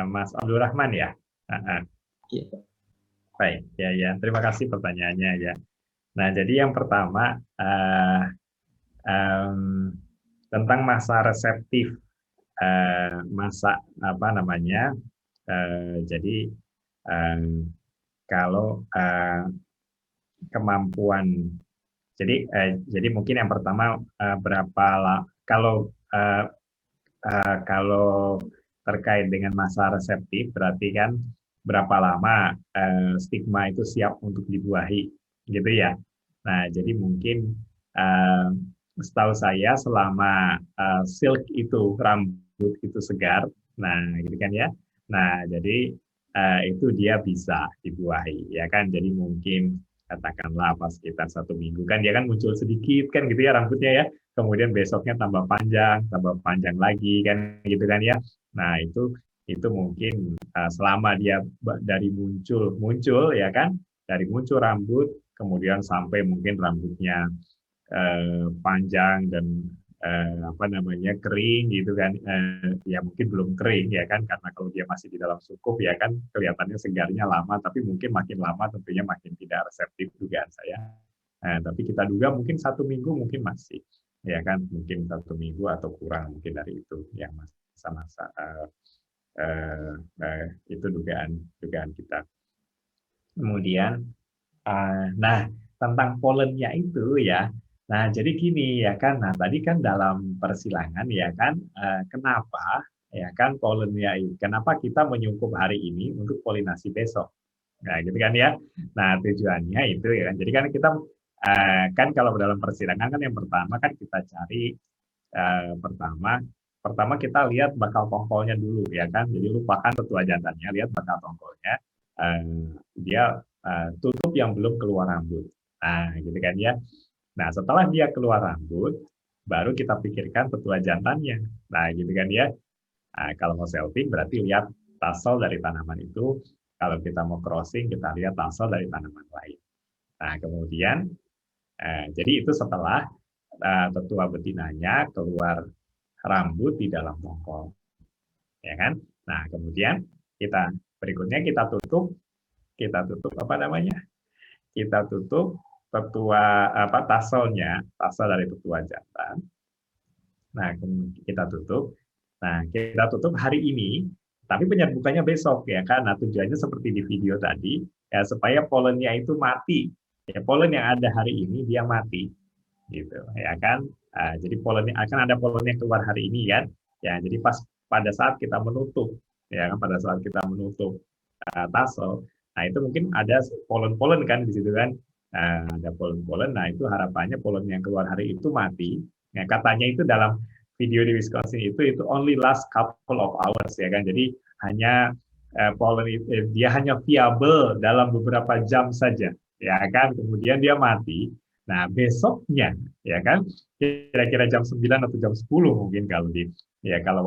Mas Abdul Rahman ya. Iya Pak. Baik, ya. Terima kasih pertanyaannya ya. Nah, jadi yang pertama tentang masa reseptif, masa jadi kalau kemampuan, jadi mungkin yang pertama kalau terkait dengan masa reseptif berarti kan berapa lama stigma itu siap untuk dibuahi, gitu ya. Nah, jadi mungkin setahu saya selama silk itu rambut itu segar, nah gitu kan ya. Nah, jadi itu dia bisa dibuahi, ya kan. Jadi mungkin katakanlah pas sekitar 1 minggu kan dia kan muncul sedikit kan gitu ya rambutnya ya. Kemudian besoknya tambah panjang lagi kan gitu kan ya. Nah, itu mungkin selama dia dari muncul ya kan, dari muncul rambut kemudian sampai mungkin rambutnya panjang dan kering gitu kan, ya mungkin belum kering ya kan, karena kalau dia masih di dalam sukup ya kan kelihatannya segarnya lama, tapi mungkin makin lama tentunya makin tidak reseptif dugaan saya. Tapi kita duga mungkin 1 minggu mungkin masih ya kan, mungkin 1 minggu atau kurang mungkin dari itu yang masa-masa itu dugaan kita. Kemudian nah tentang pollennya itu ya. Nah, jadi gini ya kan. Nah, tadi kan dalam persilangan ya kan, kenapa ya kan pollennya ini, kenapa kita menyungkup hari ini untuk polinasi besok. Nah, gitu kan ya. Nah, tujuannya itu ya kan. Jadi kan kita kan kalau dalam persilangan kan yang pertama kan kita cari pertama kita lihat bakal tongkolnya dulu ya kan. Jadi lupakan tetua jantannya, lihat bakal tongkolnya. Dia tutup yang belum keluar rambut. Nah, gitu kan ya. Nah, setelah dia keluar rambut, baru kita pikirkan tetua jantannya. Nah, gitu kan ya. Nah, kalau mau selfie berarti lihat tassel dari tanaman itu. Kalau kita mau crossing, kita lihat tassel dari tanaman lain. Nah, kemudian, jadi itu setelah tetua betinanya keluar rambut di dalam tongkol. Ya kan? Nah, kemudian berikutnya kita tutup Kita tutup tassel dari tetua jantan. Nah, kita tutup. Nah, kita tutup hari ini, tapi penyerbukannya besok ya kan. Nah, tujuannya seperti di video tadi ya, supaya polennya itu mati. Ya, polen yang ada hari ini dia mati, gitu ya kan. Jadi polennya akan ada polen yang keluar hari ini kan. Ya, jadi pada saat kita menutup, ya kan, pada saat kita menutup tassel. Nah, itu mungkin ada polen-polen kan di situ kan. Ada polen-polen. Nah, itu harapannya polen yang keluar hari itu mati. Nah, katanya itu dalam video di Wisconsin itu only last couple of hours ya kan. Jadi hanya pollen itu dia hanya viable dalam beberapa jam saja ya kan. Kemudian dia mati. Nah, besoknya ya kan kira-kira jam 9 atau jam 10 mungkin kalau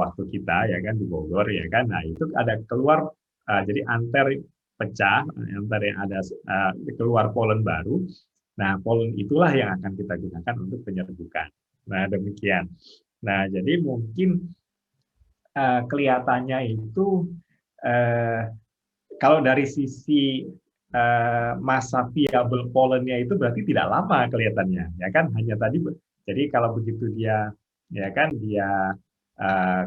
waktu kita ya kan di Bogor ya kan. Nah, itu ada keluar jadi anter pecah, antar yang ada keluar polen baru. Nah, polen itulah yang akan kita gunakan untuk penyerbukan. Nah, demikian. Nah, jadi mungkin kelihatannya itu kalau dari sisi masa viable polennya itu berarti tidak lama kelihatannya, ya kan? Hanya tadi, jadi kalau begitu dia, ya kan, dia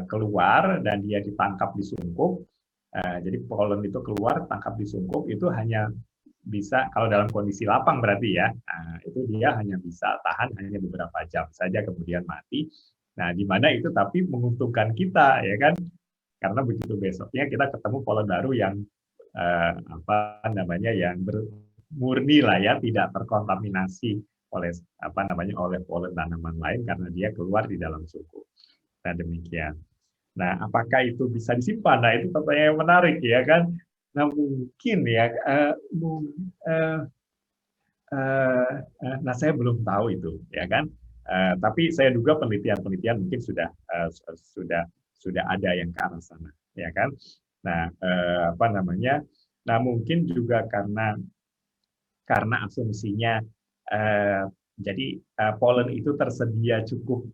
keluar dan dia ditangkap di sungkup. Jadi polen itu keluar, tangkap di sungkup, itu hanya bisa, kalau dalam kondisi lapang berarti ya, itu dia hanya bisa tahan hanya beberapa jam saja, kemudian mati. Nah, di mana itu tapi menguntungkan kita, ya kan? Karena begitu besoknya kita ketemu polen baru yang yang murni lah ya, tidak terkontaminasi oleh oleh polen tanaman lain karena dia keluar di dalam sungkup. Nah, demikian. Nah, apakah itu bisa disimpan? Nah, itu pertanyaan yang menarik ya kan. Nah, mungkin ya, nah saya belum tahu itu ya kan. Tapi saya duga penelitian mungkin sudah ada yang ke arah sana ya kan. Nah, nah mungkin juga karena asumsinya jadi polen itu tersedia cukup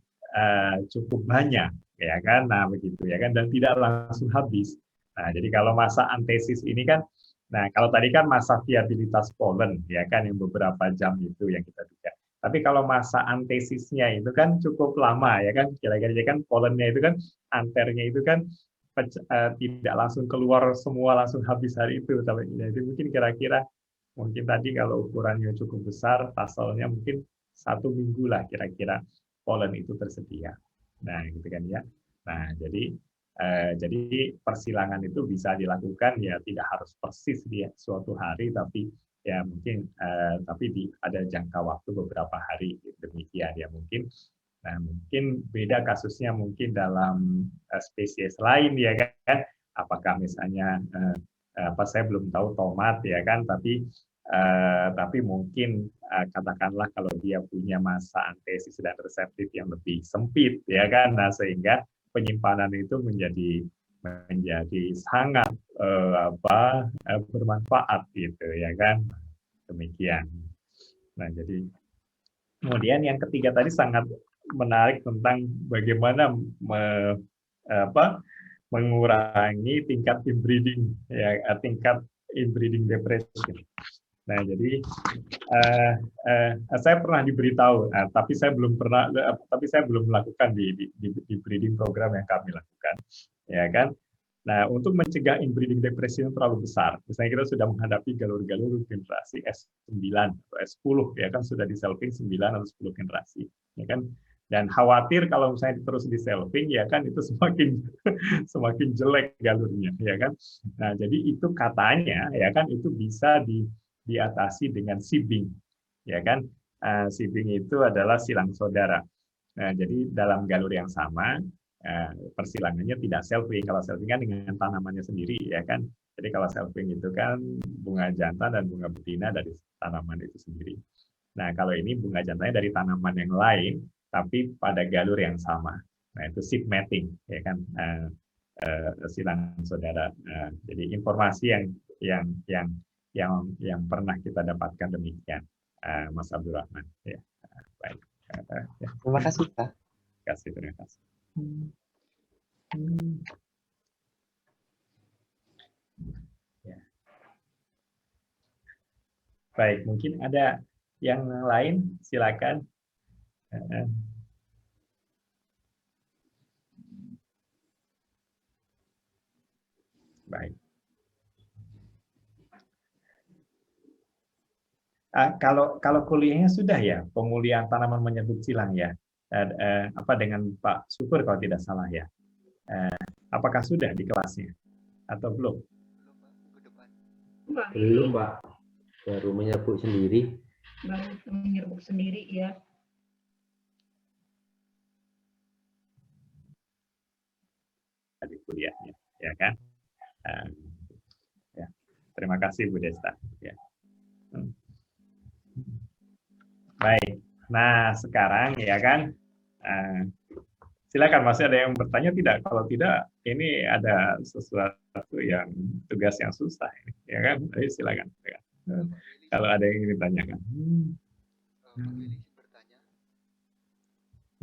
banyak ya kan. Nah, begitu ya kan, dan tidak langsung habis. Nah, jadi kalau masa antesis ini kan, nah kalau tadi kan masa viabilitas polen ya kan yang beberapa jam itu yang kita duga. Tapi kalau masa antesisnya itu kan cukup lama ya kan, kira-kira kan polennya itu kan anternya itu kan tidak langsung keluar semua langsung habis hari itu. Jadi mungkin kira-kira mungkin tadi kalau ukurannya cukup besar, tasselnya mungkin 1 minggu lah kira-kira polen itu tersedia. Nah, gitu kan ya. Nah, jadi persilangan itu bisa dilakukan ya tidak harus persis di suatu hari, tapi ya mungkin tapi ada jangka waktu beberapa hari demikian ya mungkin. Nah, mungkin beda kasusnya mungkin dalam spesies lain ya kan. Apakah misalnya saya belum tahu tomat ya kan, tapi mungkin katakanlah kalau dia punya masa antesis dan reseptif yang lebih sempit ya kan, nah sehingga penyimpanan itu menjadi sangat bermanfaat gitu ya kan, demikian. Nah, jadi kemudian yang ketiga tadi sangat menarik tentang bagaimana mengurangi tingkat inbreeding ya, tingkat inbreeding depression. Nah, jadi saya pernah diberitahu, tapi saya belum melakukan di breeding program yang kami lakukan, ya kan. Nah, untuk mencegah inbreeding depression yang terlalu besar, misalnya kita sudah menghadapi galur-galur generasi S9 atau S10, ya kan sudah di selfing 9 atau 10 generasi, ya kan. Dan khawatir kalau misalnya terus di selfing, ya kan itu semakin jelek galurnya, ya kan. Nah, jadi itu katanya, ya kan itu bisa diatasi dengan seeding, ya kan. Seeding itu adalah silang saudara. Nah, jadi dalam galur yang sama persilangannya tidak selfing. Kalau selfing kan dengan tanamannya sendiri, ya kan. Jadi kalau selfing itu kan bunga jantan dan bunga betina dari tanaman itu sendiri. Nah, kalau ini bunga jantannya dari tanaman yang lain, tapi pada galur yang sama. Nah, itu seed matching, ya kan, silang saudara. Jadi informasi yang pernah kita dapatkan demikian, Mas Abdul Rahman. Ya, baik. Ya. Terima kasih, Pak. Terima kasih. Ya. Baik, mungkin ada yang lain, silakan. Baik. Kalau kuliahnya sudah ya, pemulihan tanaman menyerbukan silang ya, dengan Pak Syukur kalau tidak salah ya. Apakah sudah di kelasnya atau belum? Belum, Pak. Baru menyebut sendiri. Baru menyerbu sendiri ya. Di kuliahnya, ya kan? Ya. Terima kasih Bu Desta. Ya. Baik. Nah, sekarang ya kan, silakan masih ada yang bertanya tidak? Kalau tidak, ini ada sesuatu yang tugas yang susah, ya kan? Ayo silakan. Kalau ada yang ingin ditanyakan.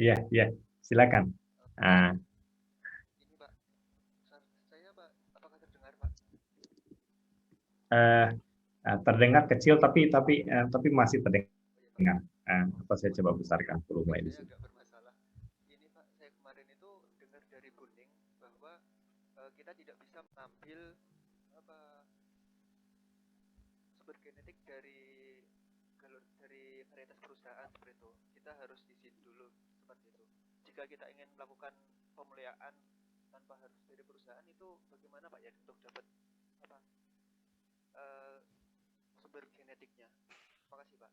Iya, iya, silakan. Ini Pak, saya Pak, apakah terdengar Pak? Terdengar kecil tapi masih terdengar. Apa saya coba besarkan volume di sini. Agak bermasalah. Ini Pak, saya kemarin itu dengar dari Kuning bahwa kita tidak bisa mengambil sumber genetik dari varietas perusahaan seperti itu. Kita harus izin dulu seperti itu. Jika kita ingin melakukan pemuliaan tanpa harus dari perusahaan itu bagaimana Pak ya untuk dapat sumber genetiknya? Terima kasih Pak.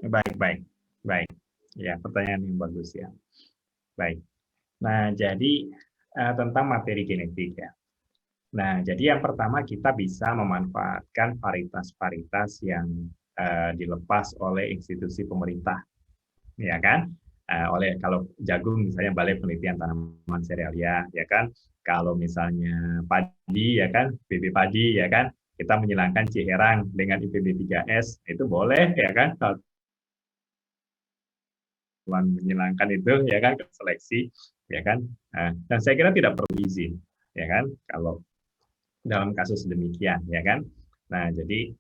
Baik. Ya, pertanyaan yang bagus ya. Baik. Nah, jadi tentang materi genetik ya. Nah, jadi yang pertama kita bisa memanfaatkan varietas-varietas yang dilepas oleh institusi pemerintah, ya kan? Oleh kalau jagung misalnya Balai Penelitian Tanaman Serealia, ya kan? Kalau misalnya padi, ya kan? BB Padi, ya kan? Kita menyilangkan Ciherang dengan IPB 3S, itu boleh, ya kan? Menyilangkan itu, ya kan? Seleksi, ya kan? Dan saya kira tidak perlu izin, ya kan? Kalau dalam kasus demikian, ya kan? Nah, jadi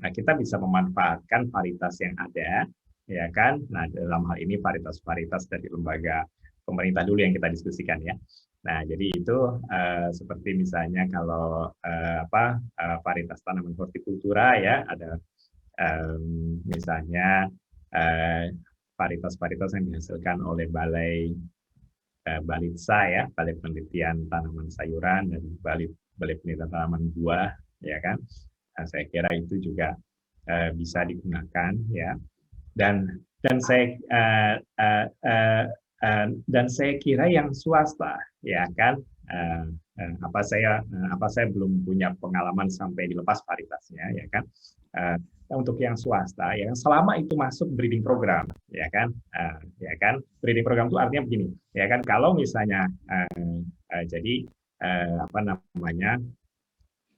kita bisa memanfaatkan varietas yang ada, ya kan? Nah, dalam hal ini varietas-varietas dari lembaga pemerintah dulu yang kita diskusikan, ya. Nah, jadi itu seperti misalnya kalau varietas tanaman hortikultura, ya, ada misalnya varietas-varietas yang dihasilkan oleh Balitsa, ya, Balai Penelitian Tanaman Sayuran dan Balai Penelitian Tanaman Buah, ya kan? Nah, saya kira itu juga bisa digunakan, ya. Dan saya kira yang swasta, ya kan? Saya belum punya pengalaman sampai dilepas varietasnya, ya kan? Untuk yang swasta, ya selama itu masuk breeding program, ya kan, breeding program itu artinya begini, ya kan, kalau misalnya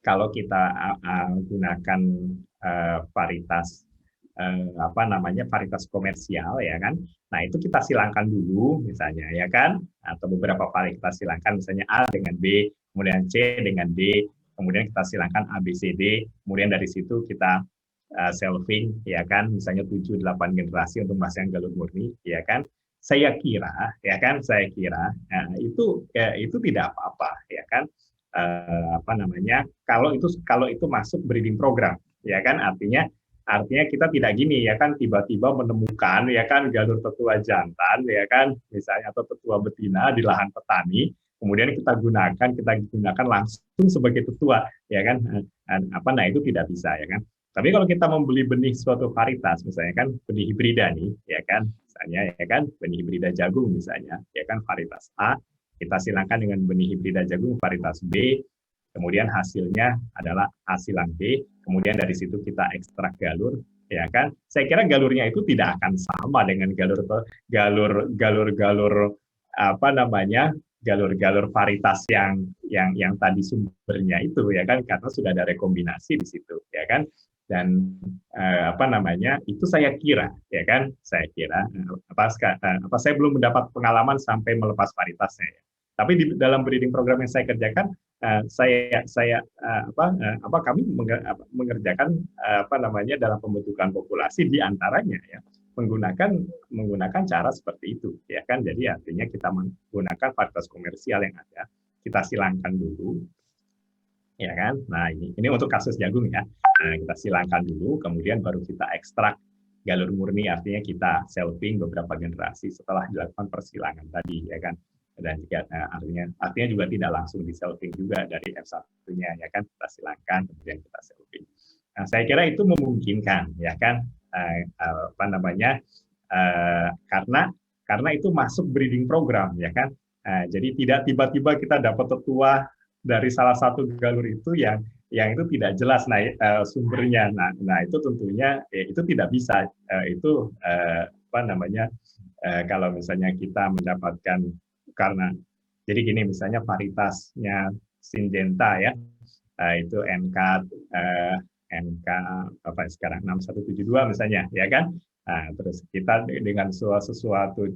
kalau kita gunakan varietas varietas komersial, ya kan, nah itu kita silangkan dulu misalnya, ya kan, atau beberapa varietas silangkan misalnya A dengan B, kemudian C dengan D, kemudian kita silangkan A, B, C, D, kemudian dari situ kita selfing, ya kan, misalnya 7-8 generasi untuk mas yang galur murni, ya kan. Saya kira itu tidak apa-apa, ya kan. Kalau itu masuk breeding program, ya kan, artinya kita tidak gini, ya kan, tiba-tiba menemukan, ya kan, galur tetua jantan, ya kan, misalnya, atau tetua betina di lahan petani, kemudian kita gunakan langsung sebagai tetua, ya kan. Nah, itu tidak bisa, ya kan. Tapi kalau kita membeli benih suatu varietas, misalnya kan benih hibrida nih, ya kan, misalnya, ya kan, benih hibrida jagung misalnya, ya kan, varietas A, kita silangkan dengan benih hibrida jagung varietas B, kemudian hasilnya adalah A silang B, kemudian dari situ kita ekstrak galur, ya kan. Saya kira galurnya itu tidak akan sama dengan galur varietas yang tadi sumbernya itu, ya kan, karena sudah ada rekombinasi di situ, ya kan. Dan itu saya kira, ya kan, saya belum mendapat pengalaman sampai melepas varietasnya, ya. Tapi di dalam breeding program yang saya kerjakan, kami mengerjakan dalam pembentukan populasi di antaranya, ya, menggunakan cara seperti itu, ya kan. Jadi artinya kita menggunakan varietas komersial yang ada, kita silangkan dulu, ya kan. Nah, ini untuk kasus jagung, ya. Nah, kita silangkan dulu, kemudian baru kita ekstrak galur murni, artinya kita selfing beberapa generasi setelah dilakukan persilangan tadi, ya kan. dan juga artinya juga tidak langsung di selfing juga dari F1-nya, ya kan, kita silangkan kemudian kita selfing. Nah, saya kira itu memungkinkan, ya kan, apa namanya, karena itu masuk breeding program, ya kan. Jadi tidak tiba-tiba kita dapat tetua dari salah satu galur itu yang itu tidak jelas sumbernya. Nah itu tentunya itu tidak bisa. Itu apa namanya, kalau misalnya kita mendapatkan karena jadi gini, misalnya varietasnya Syngenta ya, itu NK apa sekarang 6172 misalnya, ya kan. Nah, terus kita dengan sesuatu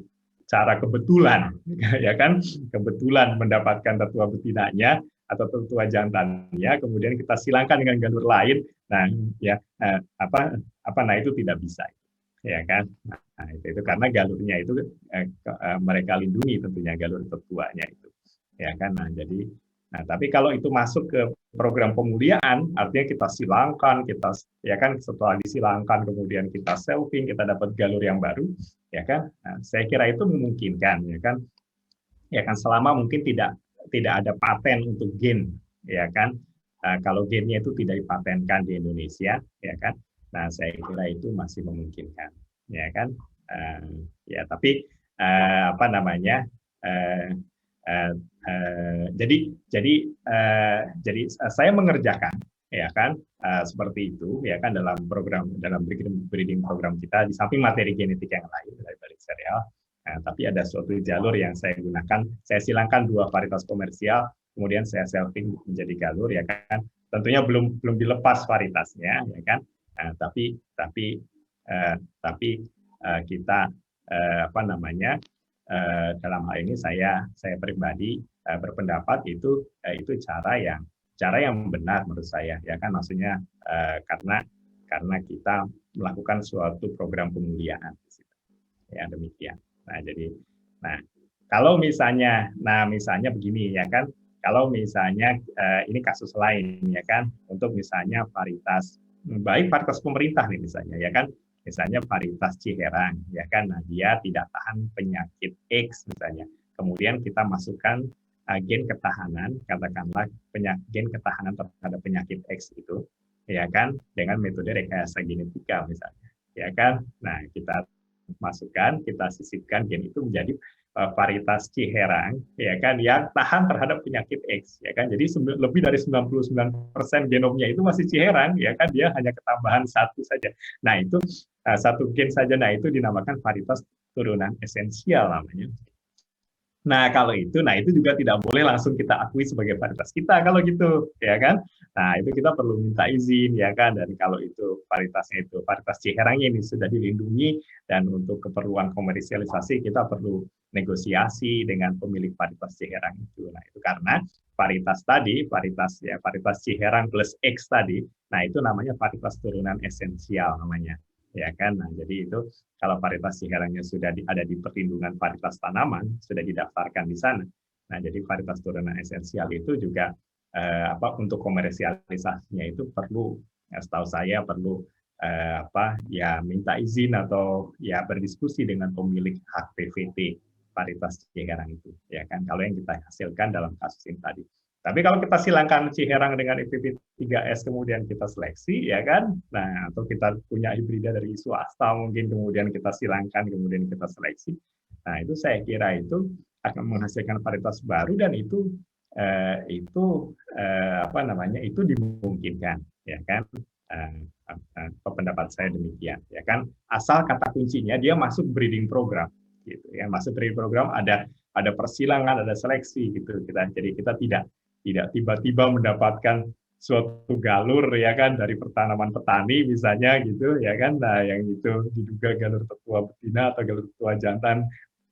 cara kebetulan, ya kan, kebetulan mendapatkan tetua betinanya atau tetua jantannya, kemudian kita silangkan dengan galur lain, nah ya nah itu tidak bisa, ya kan. Nah, itu karena galurnya itu mereka lindungi tentunya galur tetuanya itu, ya kan. Nah, tapi kalau itu masuk ke program pemuliaan, artinya kita silangkan, kita, ya kan, setelah disilangkan kemudian kita selfing, kita dapat galur yang baru, ya kan. Nah, saya kira itu memungkinkan, ya kan, selama mungkin tidak ada paten untuk gen, ya kan. Kalau gennya itu tidak dipatenkan di Indonesia, ya kan. Nah, saya kira itu masih memungkinkan, ya kan. Ya, tapi apa namanya? Jadi saya mengerjakan, ya kan, seperti itu, ya kan, dalam breeding program kita, di samping materi genetik yang lain dari balik serial, tapi ada suatu jalur yang saya gunakan, saya silangkan 2 varietas komersial, kemudian saya selfing menjadi galur, ya kan. Tentunya belum dilepas varietasnya, ya kan. Tapi kita apa namanya, dalam hal ini saya pribadi berpendapat itu cara yang benar menurut saya, ya kan. Maksudnya karena kita melakukan suatu program pemuliaan, ya demikian. Nah kalau misalnya begini, ya kan, kalau misalnya ini kasus lain, ya kan, untuk misalnya varietas pemerintah nih misalnya, ya kan. Misalnya varietas Ciherang, ya kan, nah dia tidak tahan penyakit X misalnya. Kemudian kita masukkan gen ketahanan, katakanlah gen ketahanan terhadap penyakit X itu, ya kan, dengan metode rekayasa genetika misalnya, ya kan. Nah, kita masukkan, kita sisipkan gen itu menjadi varietas Ciherang, ya kan, yang tahan terhadap penyakit X, ya kan. Jadi lebih dari 99% genomnya itu masih Ciherang, ya kan, dia hanya ketambahan 1 saja. Nah, itu 1 gen saja, nah itu dinamakan varietas turunan esensial namanya. Nah, kalau itu juga tidak boleh langsung kita akui sebagai varietas kita kalau gitu, ya kan. Nah, itu kita perlu minta izin, ya kan. Dan kalau itu varietas Ciherang ini sudah dilindungi dan untuk keperluan komersialisasi kita perlu negosiasi dengan pemilik varietas Ciherang itu. Nah, itu karena varietas Ciherang plus X tadi, nah itu namanya varietas turunan esensial namanya, ya kan. Nah, jadi itu kalau varietas Ciherangnya sudah ada di perlindungan varietas tanaman, sudah didaftarkan di sana. Nah, jadi varietas turunan esensial itu juga untuk komersialisasinya itu perlu, setahu saya perlu minta izin atau ya berdiskusi dengan pemilik hak PVT varietas Ciherang itu, ya kan. Kalau yang kita hasilkan dalam kasus ini tadi. Tapi kalau kita silangkan Ciherang dengan IPP 3S kemudian kita seleksi, ya kan, nah atau kita punya hibrida dari swasta mungkin kemudian kita silangkan kemudian kita seleksi, nah itu saya kira itu akan menghasilkan varietas baru dan itu dimungkinkan, ya kan. Pendapat saya demikian, ya kan, asal kata kuncinya dia masuk breeding program, gitu ya. Masuk breeding program ada persilangan, ada seleksi gitu. Jadi kita tidak tiba-tiba mendapatkan suatu galur, ya kan, dari pertanaman petani misalnya gitu, ya kan. Nah, yang itu diduga galur tetua betina atau galur tetua jantan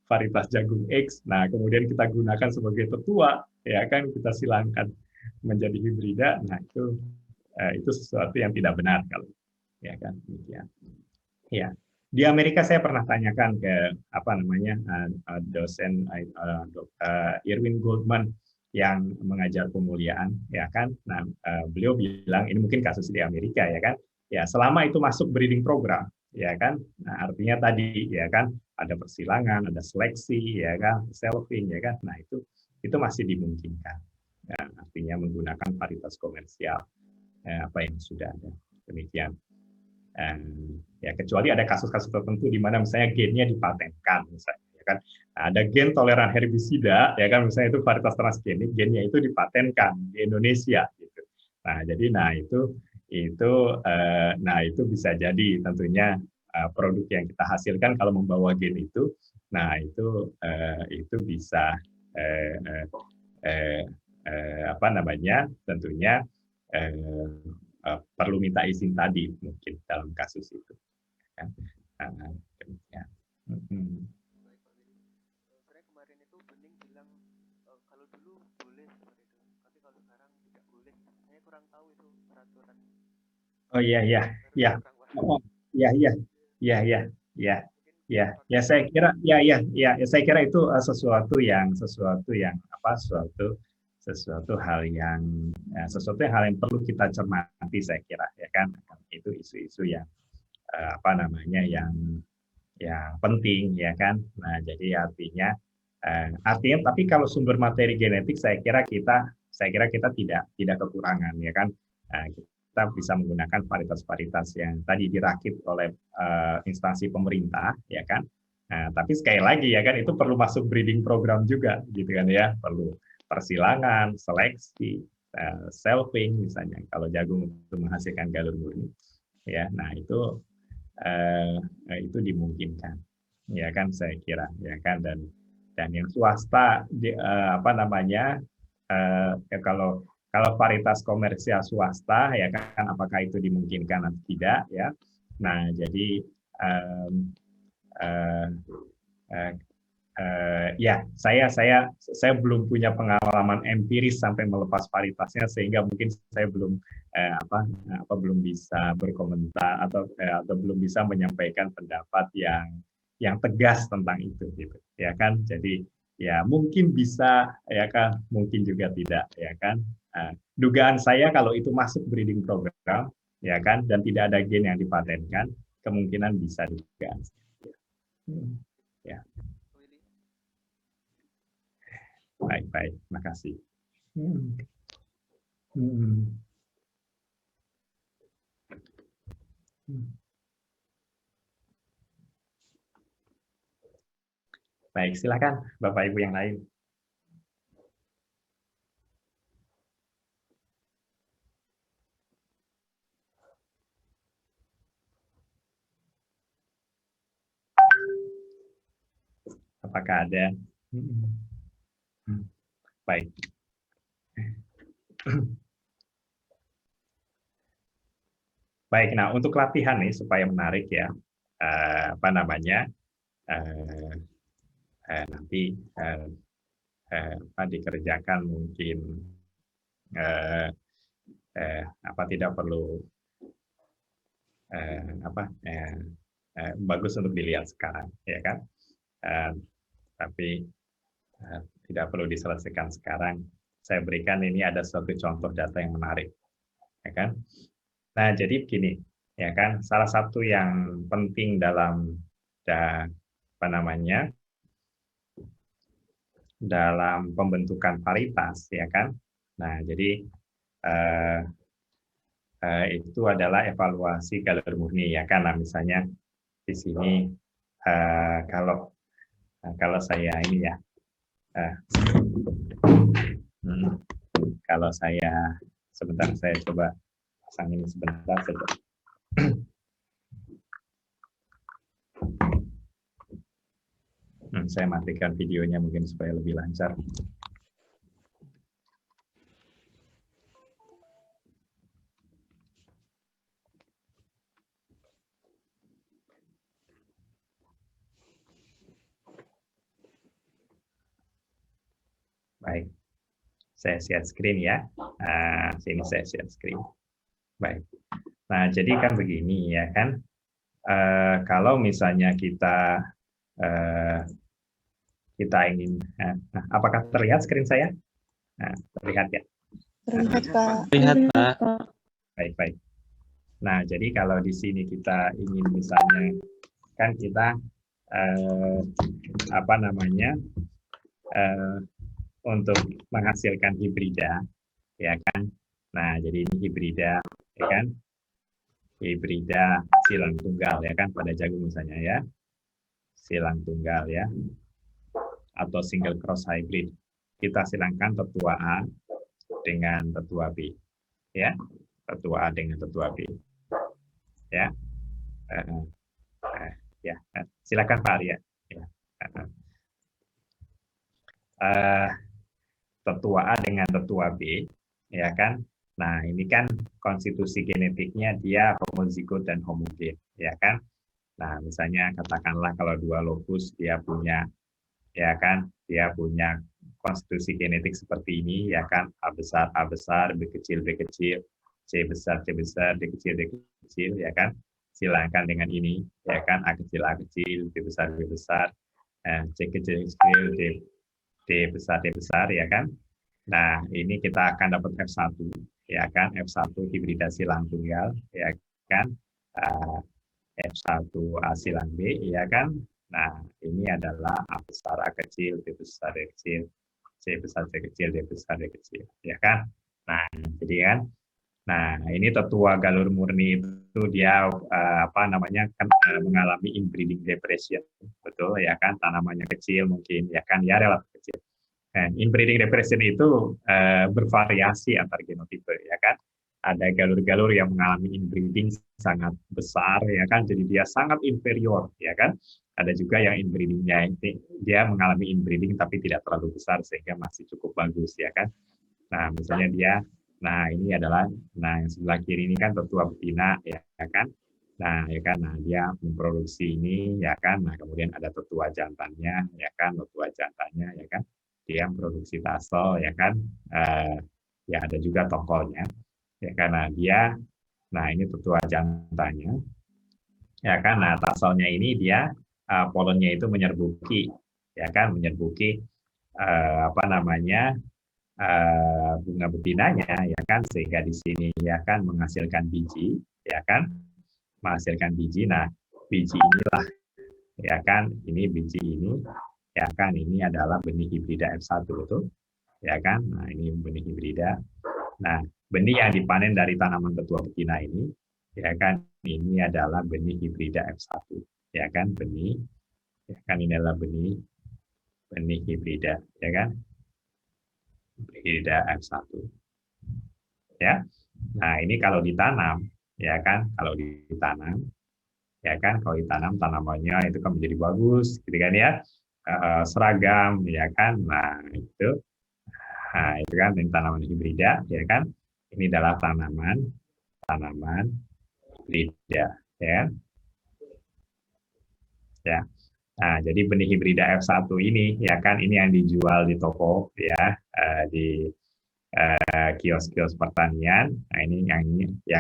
varietas jagung X. Nah, kemudian kita gunakan sebagai tetua, ya kan, kita silangkan menjadi hibrida. Nah, itu sesuatu yang tidak benar kalau, ya kan, demikian. Ya. Di Amerika saya pernah tanyakan ke dosen Irwin Goldman yang mengajar pemuliaan, ya kan. Nah, beliau bilang ini mungkin kasus di Amerika, ya kan. Ya, selama itu masuk breeding program, ya kan? Nah, artinya tadi ya kan ada persilangan, ada seleksi, ya kan, selfing, ya kan. Nah, itu masih dimungkinkan. Ya, artinya menggunakan varietas komersial apa yang sudah ada. Demikian. Ya kecuali ada kasus-kasus tertentu di mana misalnya gennya dipatenkan, misalnya, ya kan. Nah, ada gen toleran herbisida, ya kan, misalnya itu varietas transgenik, gennya itu dipatenkan di Indonesia, gitu. Nah, jadi itu bisa jadi tentunya produk yang kita hasilkan kalau membawa gen itu, nah itu bisa apa namanya, tentunya perlu minta izin tadi mungkin dalam kasus itu. Ya. Sebenarnya kemarin itu Bening bilang kalau dulu boleh seperti itu, tapi kalau sekarang tidak boleh. Saya kurang tahu itu peraturan. Oh iya. Oh iya. Ya saya kira saya kira itu sesuatu yang hal yang perlu kita cermati, saya kira, ya kan. Itu isu-isu yang apa namanya yang penting, ya kan. Nah, jadi artinya tapi kalau sumber materi genetik saya kira kita tidak kekurangan, ya kan. Kita bisa menggunakan varietas-varietas yang tadi dirakit oleh instansi pemerintah, ya kan. Nah, tapi sekali lagi, ya kan, itu perlu masuk breeding program juga, gitu kan, ya. Perlu persilangan, seleksi, selfing misalnya kalau jagung untuk menghasilkan galur murni, ya. Nah, itu dimungkinkan, ya kan, saya kira, ya kan. Dan yang swasta apa namanya, kalau varietas komersial swasta, ya kan, apakah itu dimungkinkan atau tidak, ya. Nah, jadi ya saya belum punya pengalaman empiris sampai melepas varietasnya, sehingga mungkin saya belum belum bisa berkomentar atau belum bisa menyampaikan pendapat yang tegas tentang itu, gitu, ya kan. Jadi ya mungkin bisa, ya kan, mungkin juga tidak, ya kan. Dugaan saya kalau itu masuk breeding program, ya kan, dan tidak ada gen yang dipatenkan, kemungkinan bisa dugaan. Ya. Baik, makasih. Baik, silakan Bapak Ibu yang lain. Apakah ada? Baik. Baik, nah untuk latihan nih supaya menarik, ya, apa namanya, nanti dikerjakan mungkin tidak perlu bagus untuk dilihat sekarang, ya kan. Tapi tidak perlu diselesaikan sekarang. Saya berikan ini ada suatu contoh data yang menarik, ya kan. Nah, jadi begini, ya kan, salah satu yang penting dalam dalam pembentukan varietas, ya kan. Nah, jadi itu adalah evaluasi galur murni, ya kan. Nah, misalnya di sini kalau saya ini, ya, kalau saya sebentar, saya coba pasang ini sebentar saja. Saya matikan videonya mungkin supaya lebih lancar. Baik, saya share screen, ya. Sini saya share screen. Baik. Nah, jadi kan begini, ya kan. Kalau misalnya kita ingin, apakah terlihat screen saya? Nah, terlihat, ya? Terlihat, Pak. Terlihat, Pak. Baik. Nah, jadi kalau di sini kita ingin misalnya kan kita apa namanya untuk menghasilkan hibrida, ya kan? Nah, jadi ini hibrida, ya kan? Hibrida silang tunggal, ya kan? Pada jagung misalnya ya, silang tunggal ya, atau single cross hybrid. Kita silangkan tetua A dengan tetua B, ya, tetua A dengan tetua B, ya. Ya, silakan Pak Arya. Ya. Tetua A dengan tetua B, ya kan? Nah, ini kan konstitusi genetiknya dia homozigot dan homogen, ya kan? Nah, misalnya katakanlah kalau dua lokus dia punya, ya kan? Dia punya konstitusi genetik seperti ini, ya kan? A besar, B kecil, C besar, D kecil, ya kan? Silangkan dengan ini, ya kan? A kecil, B besar, C kecil, D besar, ya kan? Nah, ini kita akan dapat F1, ya kan? F1 hibrida silang tunggal, ya kan? F1 A silang B, ya kan? Nah, ini adalah A besar, A kecil, B besar, D kecil, C besar, C kecil, D besar, D kecil, ya kan? Nah, jadi kan? Nah, ini tetua galur murni itu dia apa namanya kan mengalami inbreeding depression, betul ya kan? Tanamannya kecil mungkin, ya kan? Ya relatif kecil. Dan inbreeding depression itu bervariasi antar genotipe, ya kan? Ada galur-galur yang mengalami inbreeding sangat besar, ya kan? Jadi dia sangat inferior, ya kan? Ada juga yang inbreedingnya dia mengalami inbreeding tapi tidak terlalu besar sehingga masih cukup bagus, ya kan? Nah, misalnya dia, nah ini adalah, nah yang sebelah kiri ini kan tetua betina, ya kan? Nah, ya kan, nah dia memproduksi ini, ya kan? Nah, kemudian ada tetua jantannya, ya kan? Tetua jantannya, ya kan? Dia memproduksi tasel, ya kan? Ya ada juga tongkolnya, ya karena dia, nah ini tetua jantannya, ya kan? Nah taselnya ini dia polennya itu menyerbuki, ya kan? Menyerbuki apa namanya bunga betinanya, ya kan? Sehingga di sini ya kan menghasilkan biji, ya kan? Menghasilkan biji. Nah biji inilah, ya kan? Ini biji ini. Ya kan, ini adalah benih hibrida F1 itu, ya kan? Nah, ini benih hibrida. Nah, benih yang dipanen dari tanaman tetua betina ini, ya kan? Ini adalah benih hibrida F1, ya kan? Benih, ya kan? Ini adalah benih hibrida, ya kan? Hibrida F1, ya. Nah, ini kalau ditanam, ya kan? Kalau ditanam, ya kan? Kalau ditanam tanamannya itu kan menjadi bagus, gitu kan ya? Seragam, ya kan? Nah itu kan tanaman hibrida, ya kan? Ini adalah tanaman hibrida, ya. Ya. Nah, jadi benih hibrida F1 ini, ya kan? Ini yang dijual di toko, ya, di kios-kios pertanian. Nah, ini yang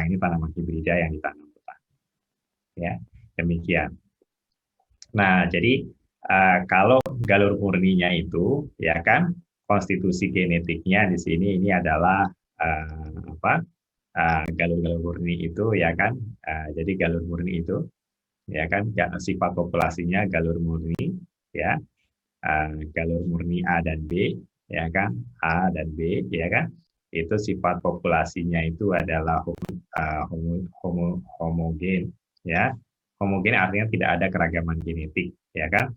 ini tanaman hibrida yang ditanam petani. Ya, demikian. Nah, jadi kalau galur murninya itu, ya kan, konstitusi genetiknya di sini ini adalah galur-galur murni itu, ya kan. Jadi galur murni itu, ya kan, sifat populasinya galur murni, ya, galur murni A dan B, ya kan, A dan B, ya kan. Itu sifat populasinya itu adalah homogen, ya. Homogen artinya tidak ada keragaman genetik, ya kan?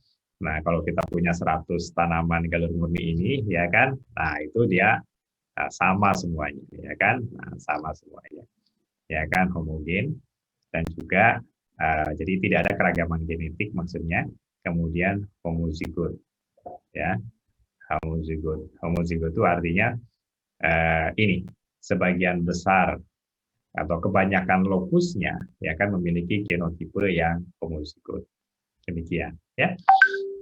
Nah, kalau kita punya 100 tanaman galur murni ini, ya kan? Nah, itu dia sama semuanya, ya kan? Nah, sama semuanya, ya kan? Homogen dan juga jadi tidak ada keragaman genetik maksudnya. Kemudian homozigot, ya. Homozigot itu artinya ini sebagian besar atau kebanyakan lokusnya, ya kan, memiliki genotipe yang homozigot. Demikian, ya.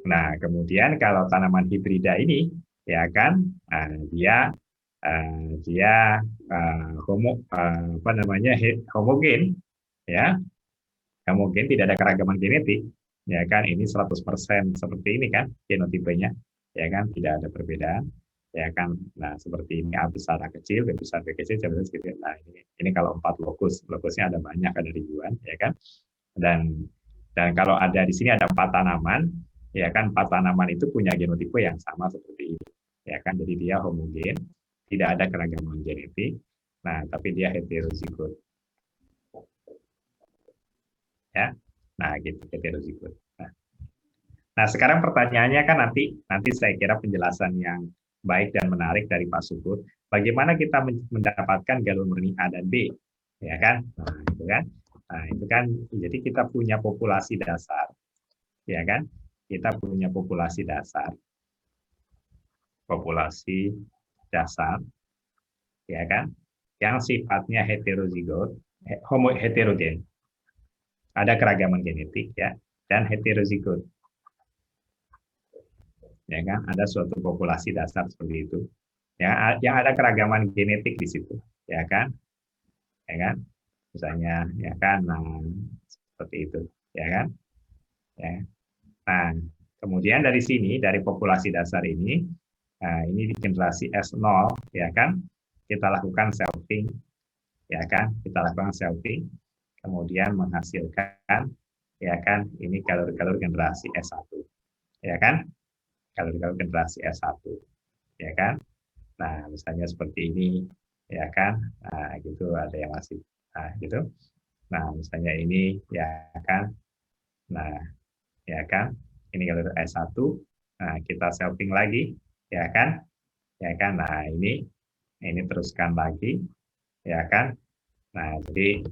Nah, kemudian kalau tanaman hibrida ini, ya kan, dia homogen, ya. Homogen, tidak ada keragaman genetik, ya kan. Ini 100% seperti ini kan genotipenya, ya kan, tidak ada perbedaan. ya kan. Nah, seperti ini A besar A kecil, B besar B kecil, C besar C kecil. Nah, ini kalau 4 lokusnya ada banyak, ada ribuan, ya kan. Dan kalau ada di sini ada 4 tanaman, ya kan, 4 tanaman itu punya genotipe yang sama seperti ini, ya kan. Jadi dia homogen, tidak ada keragaman genetik. Nah, tapi dia heterozigot. Ya. Nah, gitu, heterozigot. Nah, sekarang pertanyaannya kan nanti saya kira penjelasan yang baik dan menarik dari Pak Sukur. Bagaimana kita mendapatkan galur murni A dan B, ya kan? Nah, itu kan. Nah, itu kan. Jadi kita punya populasi dasar, ya kan? Kita punya populasi dasar, ya kan? Yang sifatnya heterozigot, heterogen. Ada keragaman genetik, ya, dan heterozigot. Ya kan, ada suatu populasi dasar seperti itu, ya, yang ada keragaman genetik di situ, ya kan, misalnya, ya kan, nah, seperti itu, ya kan, ya. Nah, kemudian dari sini, dari populasi dasar ini, nah, ini di generasi S0, ya kan, kita lakukan selfing, ya kan, kemudian menghasilkan, ya kan, ini galur-galur generasi S1, ya kan. Galur-galur generasi S1, ya kan. Nah, misalnya seperti ini, ya kan. Nah, gitu, ada yang masih, nah, gitu. Nah, misalnya ini, ya kan. Nah, ya kan. Ini galur S1. Nah, kita selfing lagi, ya kan. Ya kan. Nah, ini teruskan lagi, ya kan. Nah, jadi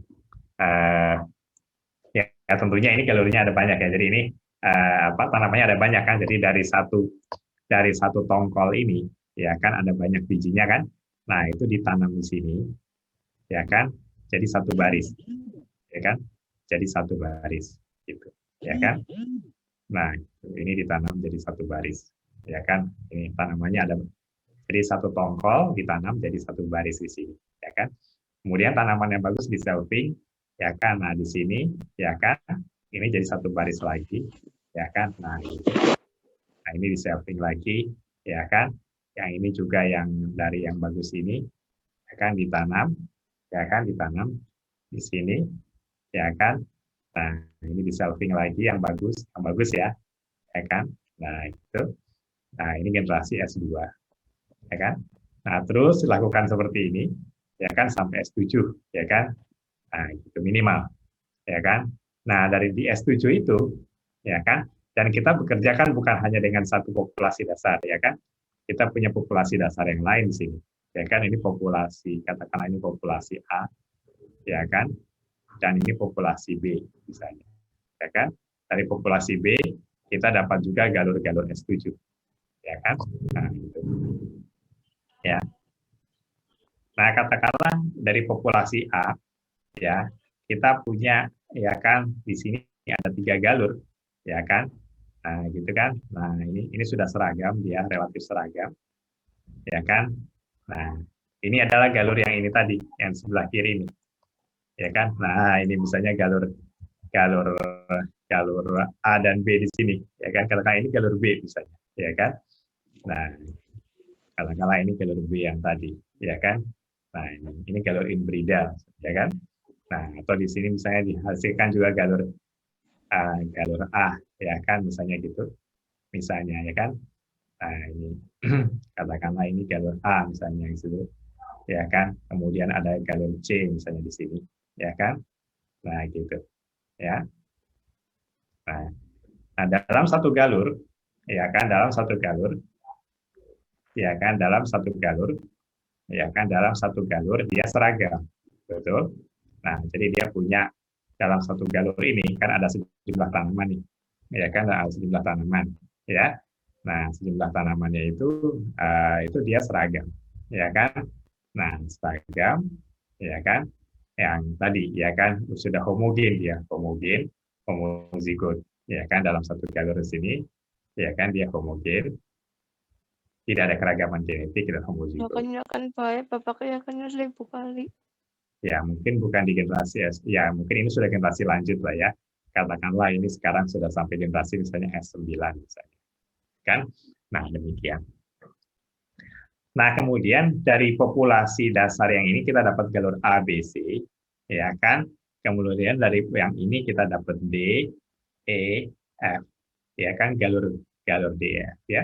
ya tentunya ini galurnya ada banyak, ya. Jadi ini tanamannya ada banyak, kan. Jadi dari satu tongkol ini, ya kan, ada banyak bijinya, kan. Nah, itu ditanam di sini, ya kan, jadi satu baris, ya kan, jadi satu baris, gitu, ya kan. Nah, ini ditanam jadi satu baris, ya kan. Ini tanamannya ada, jadi satu tongkol ditanam jadi satu baris di sini, ya kan. Kemudian tanaman yang bagus di selfing, ya kan. Nah, di sini, ya kan, ini jadi satu baris lagi, ya kan. Nah, ini di selfing lagi, ya kan. Yang ini juga yang dari yang bagus ini, ya kan, ditanam, ya kan, ditanam di sini, ya kan. Nah, ini di selfing lagi yang bagus ya, ya kan. Nah, itu. Nah, ini generasi S2, ya kan. Nah, terus lakukan seperti ini, ya kan, sampai S7, ya kan. Nah, itu minimal, ya kan. Nah, dari di S7 itu, ya kan, dan kita bekerja kan bukan hanya dengan satu populasi dasar, ya kan. Kita punya populasi dasar yang lain di sini, ya kan. Ini populasi, katakanlah ini populasi A, ya kan, dan ini populasi B misalnya, ya kan. Dari populasi B kita dapat juga galur-galur S7, ya kan. Nah, itu, ya. Nah, katakanlah dari populasi A, ya, kita punya, ya kan, di sini ada 3 galur, ya kan. Nah, gitu kan. Nah, ini sudah seragam, dia relatif seragam, ya kan. Nah, ini adalah galur yang ini tadi, yang sebelah kiri ini, ya kan. Nah, ini misalnya galur A dan B di sini, ya kan. Katakanlah ini galur B misalnya, ya kan. Nah, katakanlah ini galur B yang tadi, ya kan. Nah, ini galur inbrida, ya kan. Nah, atau di sini misalnya dihasilkan juga galur A, ya kan, misalnya gitu, misalnya, ya kan. Nah, ini katakanlah ini galur A misalnya gitu, ya kan. Kemudian ada galur C misalnya di sini, ya kan. Nah, gitu, ya. Nah, dalam satu galur, ya kan, dalam satu galur, ya kan, dalam satu galur dia seragam, betul. Nah, jadi dia punya dalam satu galur ini kan ada sejumlah tanaman nih, ya kan, ada sejumlah tanaman, ya. Nah, sejumlah tanamannya itu dia seragam, ya kan. Nah, seragam, ya kan, yang tadi, ya kan, sudah homogen dia, homozigot, ya kan, dalam satu galur sini, ya kan, dia homogen, tidak ada keragaman genetik dan homozigot. Kan Pak, Bapaknya kan 1000 kali. Ya, mungkin bukan di generasi S, ya mungkin ini sudah generasi lanjut lah ya. Katakanlah ini sekarang sudah sampai generasi misalnya S9 misalnya. Kan? Nah, demikian. Nah, kemudian dari populasi dasar yang ini kita dapat galur A, B, C, ya kan? Kemudian dari yang ini kita dapat D, E, F, ya kan? Galur D, F, ya.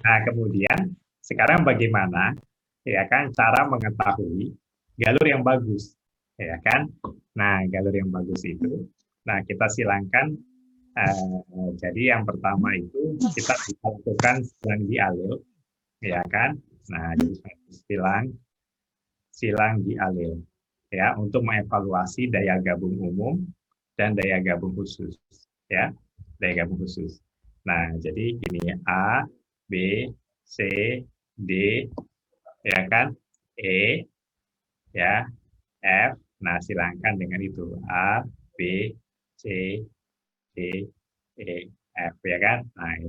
Nah, kemudian sekarang bagaimana, ya kan? Cara mengetahui galur yang bagus, ya kan? Nah, galur yang bagus itu, nah kita silangkan. Jadi yang pertama itu kita bisa lakukan silang dialil, ya kan? Nah, jadi silang dialil, ya, untuk mengevaluasi daya gabung umum dan daya gabung khusus, ya, daya gabung khusus. Nah, jadi ini A, B, C, D, ya kan, E, ya, F. Nah, silangkan dengan itu A, B, C, D, E, F, ya kan. Nah, ini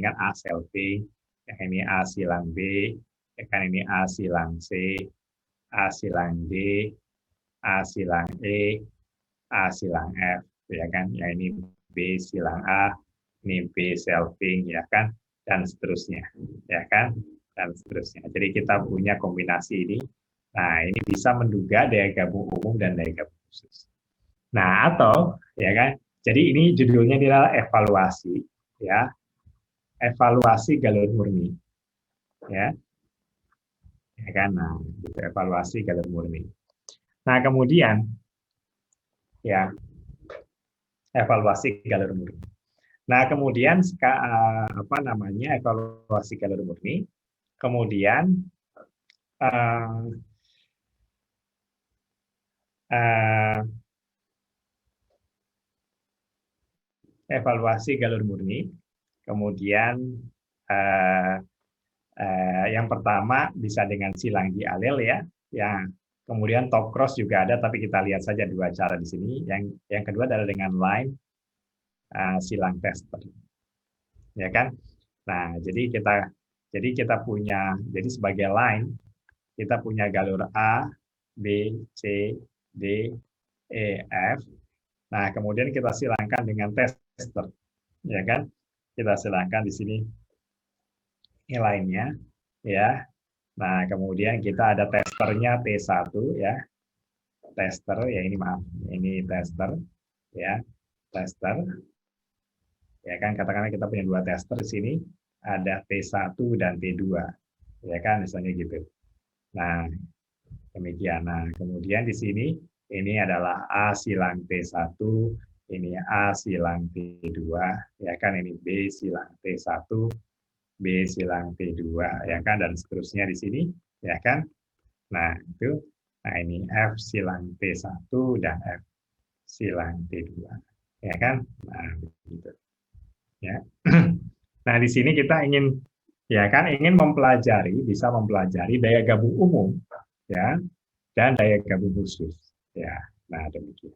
kan A selfing, yang ini A silang B, ya kan, ini A silang C, A silang D, A silang E, A silang F, ya kan. Ya, ini B silang A, ini B selfing, ya kan, dan seterusnya, ya kan, dan seterusnya. Jadi kita punya kombinasi ini. Nah, ini bisa menduga daya gabung umum dan daya gabung khusus. Nah, atau, ya kan, jadi ini judulnya adalah evaluasi, ya, evaluasi galur murni, ya, ya kan. Nah, gitu, evaluasi galur murni. Nah, kemudian, ya, evaluasi galur murni. Nah, kemudian apa namanya, evaluasi galur murni. Kemudian evaluasi galur murni. Kemudian yang pertama bisa dengan silang dialil, ya. Kemudian top cross juga ada, tapi kita lihat saja dua cara di sini. Yang kedua adalah dengan line silang tester, ya kan. Nah, jadi kita punya, jadi sebagai line kita punya galur A, B, C, D, E, F. Nah, kemudian kita silangkan dengan tester, ya kan. Kita silangkan di sini line-nya, ya. Nah, kemudian kita ada testernya T1, ya. Tester, ya, ini maaf, ini tester, ya. Tester. Ya kan, katakanlah kita punya dua tester di sini, ada T1 dan T2, ya kan, misalnya gitu. Nah, demikian. Nah, kemudian di sini ini adalah A silang T1, ini A silang T2, ya kan, ini B silang T1, B silang T2, ya kan, dan seterusnya di sini, ya kan. Nah, itu. Nah, ini F silang T1 dan F silang T2, ya kan. Nah, begitu. Ya. Nah, di sini kita ingin, ya kan, ingin mempelajari, bisa mempelajari daya gabung umum, ya, dan daya gabung khusus, ya. Nah, demikian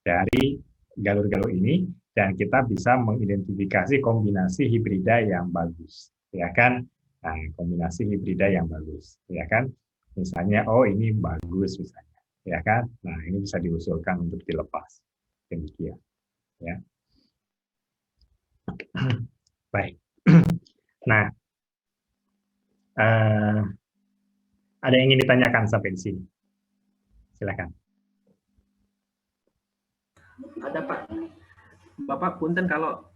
dari galur-galur ini, dan kita bisa mengidentifikasi kombinasi hibrida yang bagus, ya kan. Nah, kombinasi hibrida yang bagus, ya kan. Misalnya, oh ini bagus misalnya, ya kan. Nah, ini bisa diusulkan untuk dilepas, demikian, ya. Baik. Nah, ada yang ingin ditanyakan sampai di sini? Silakan. Ada, Pak. Bapak punten kalau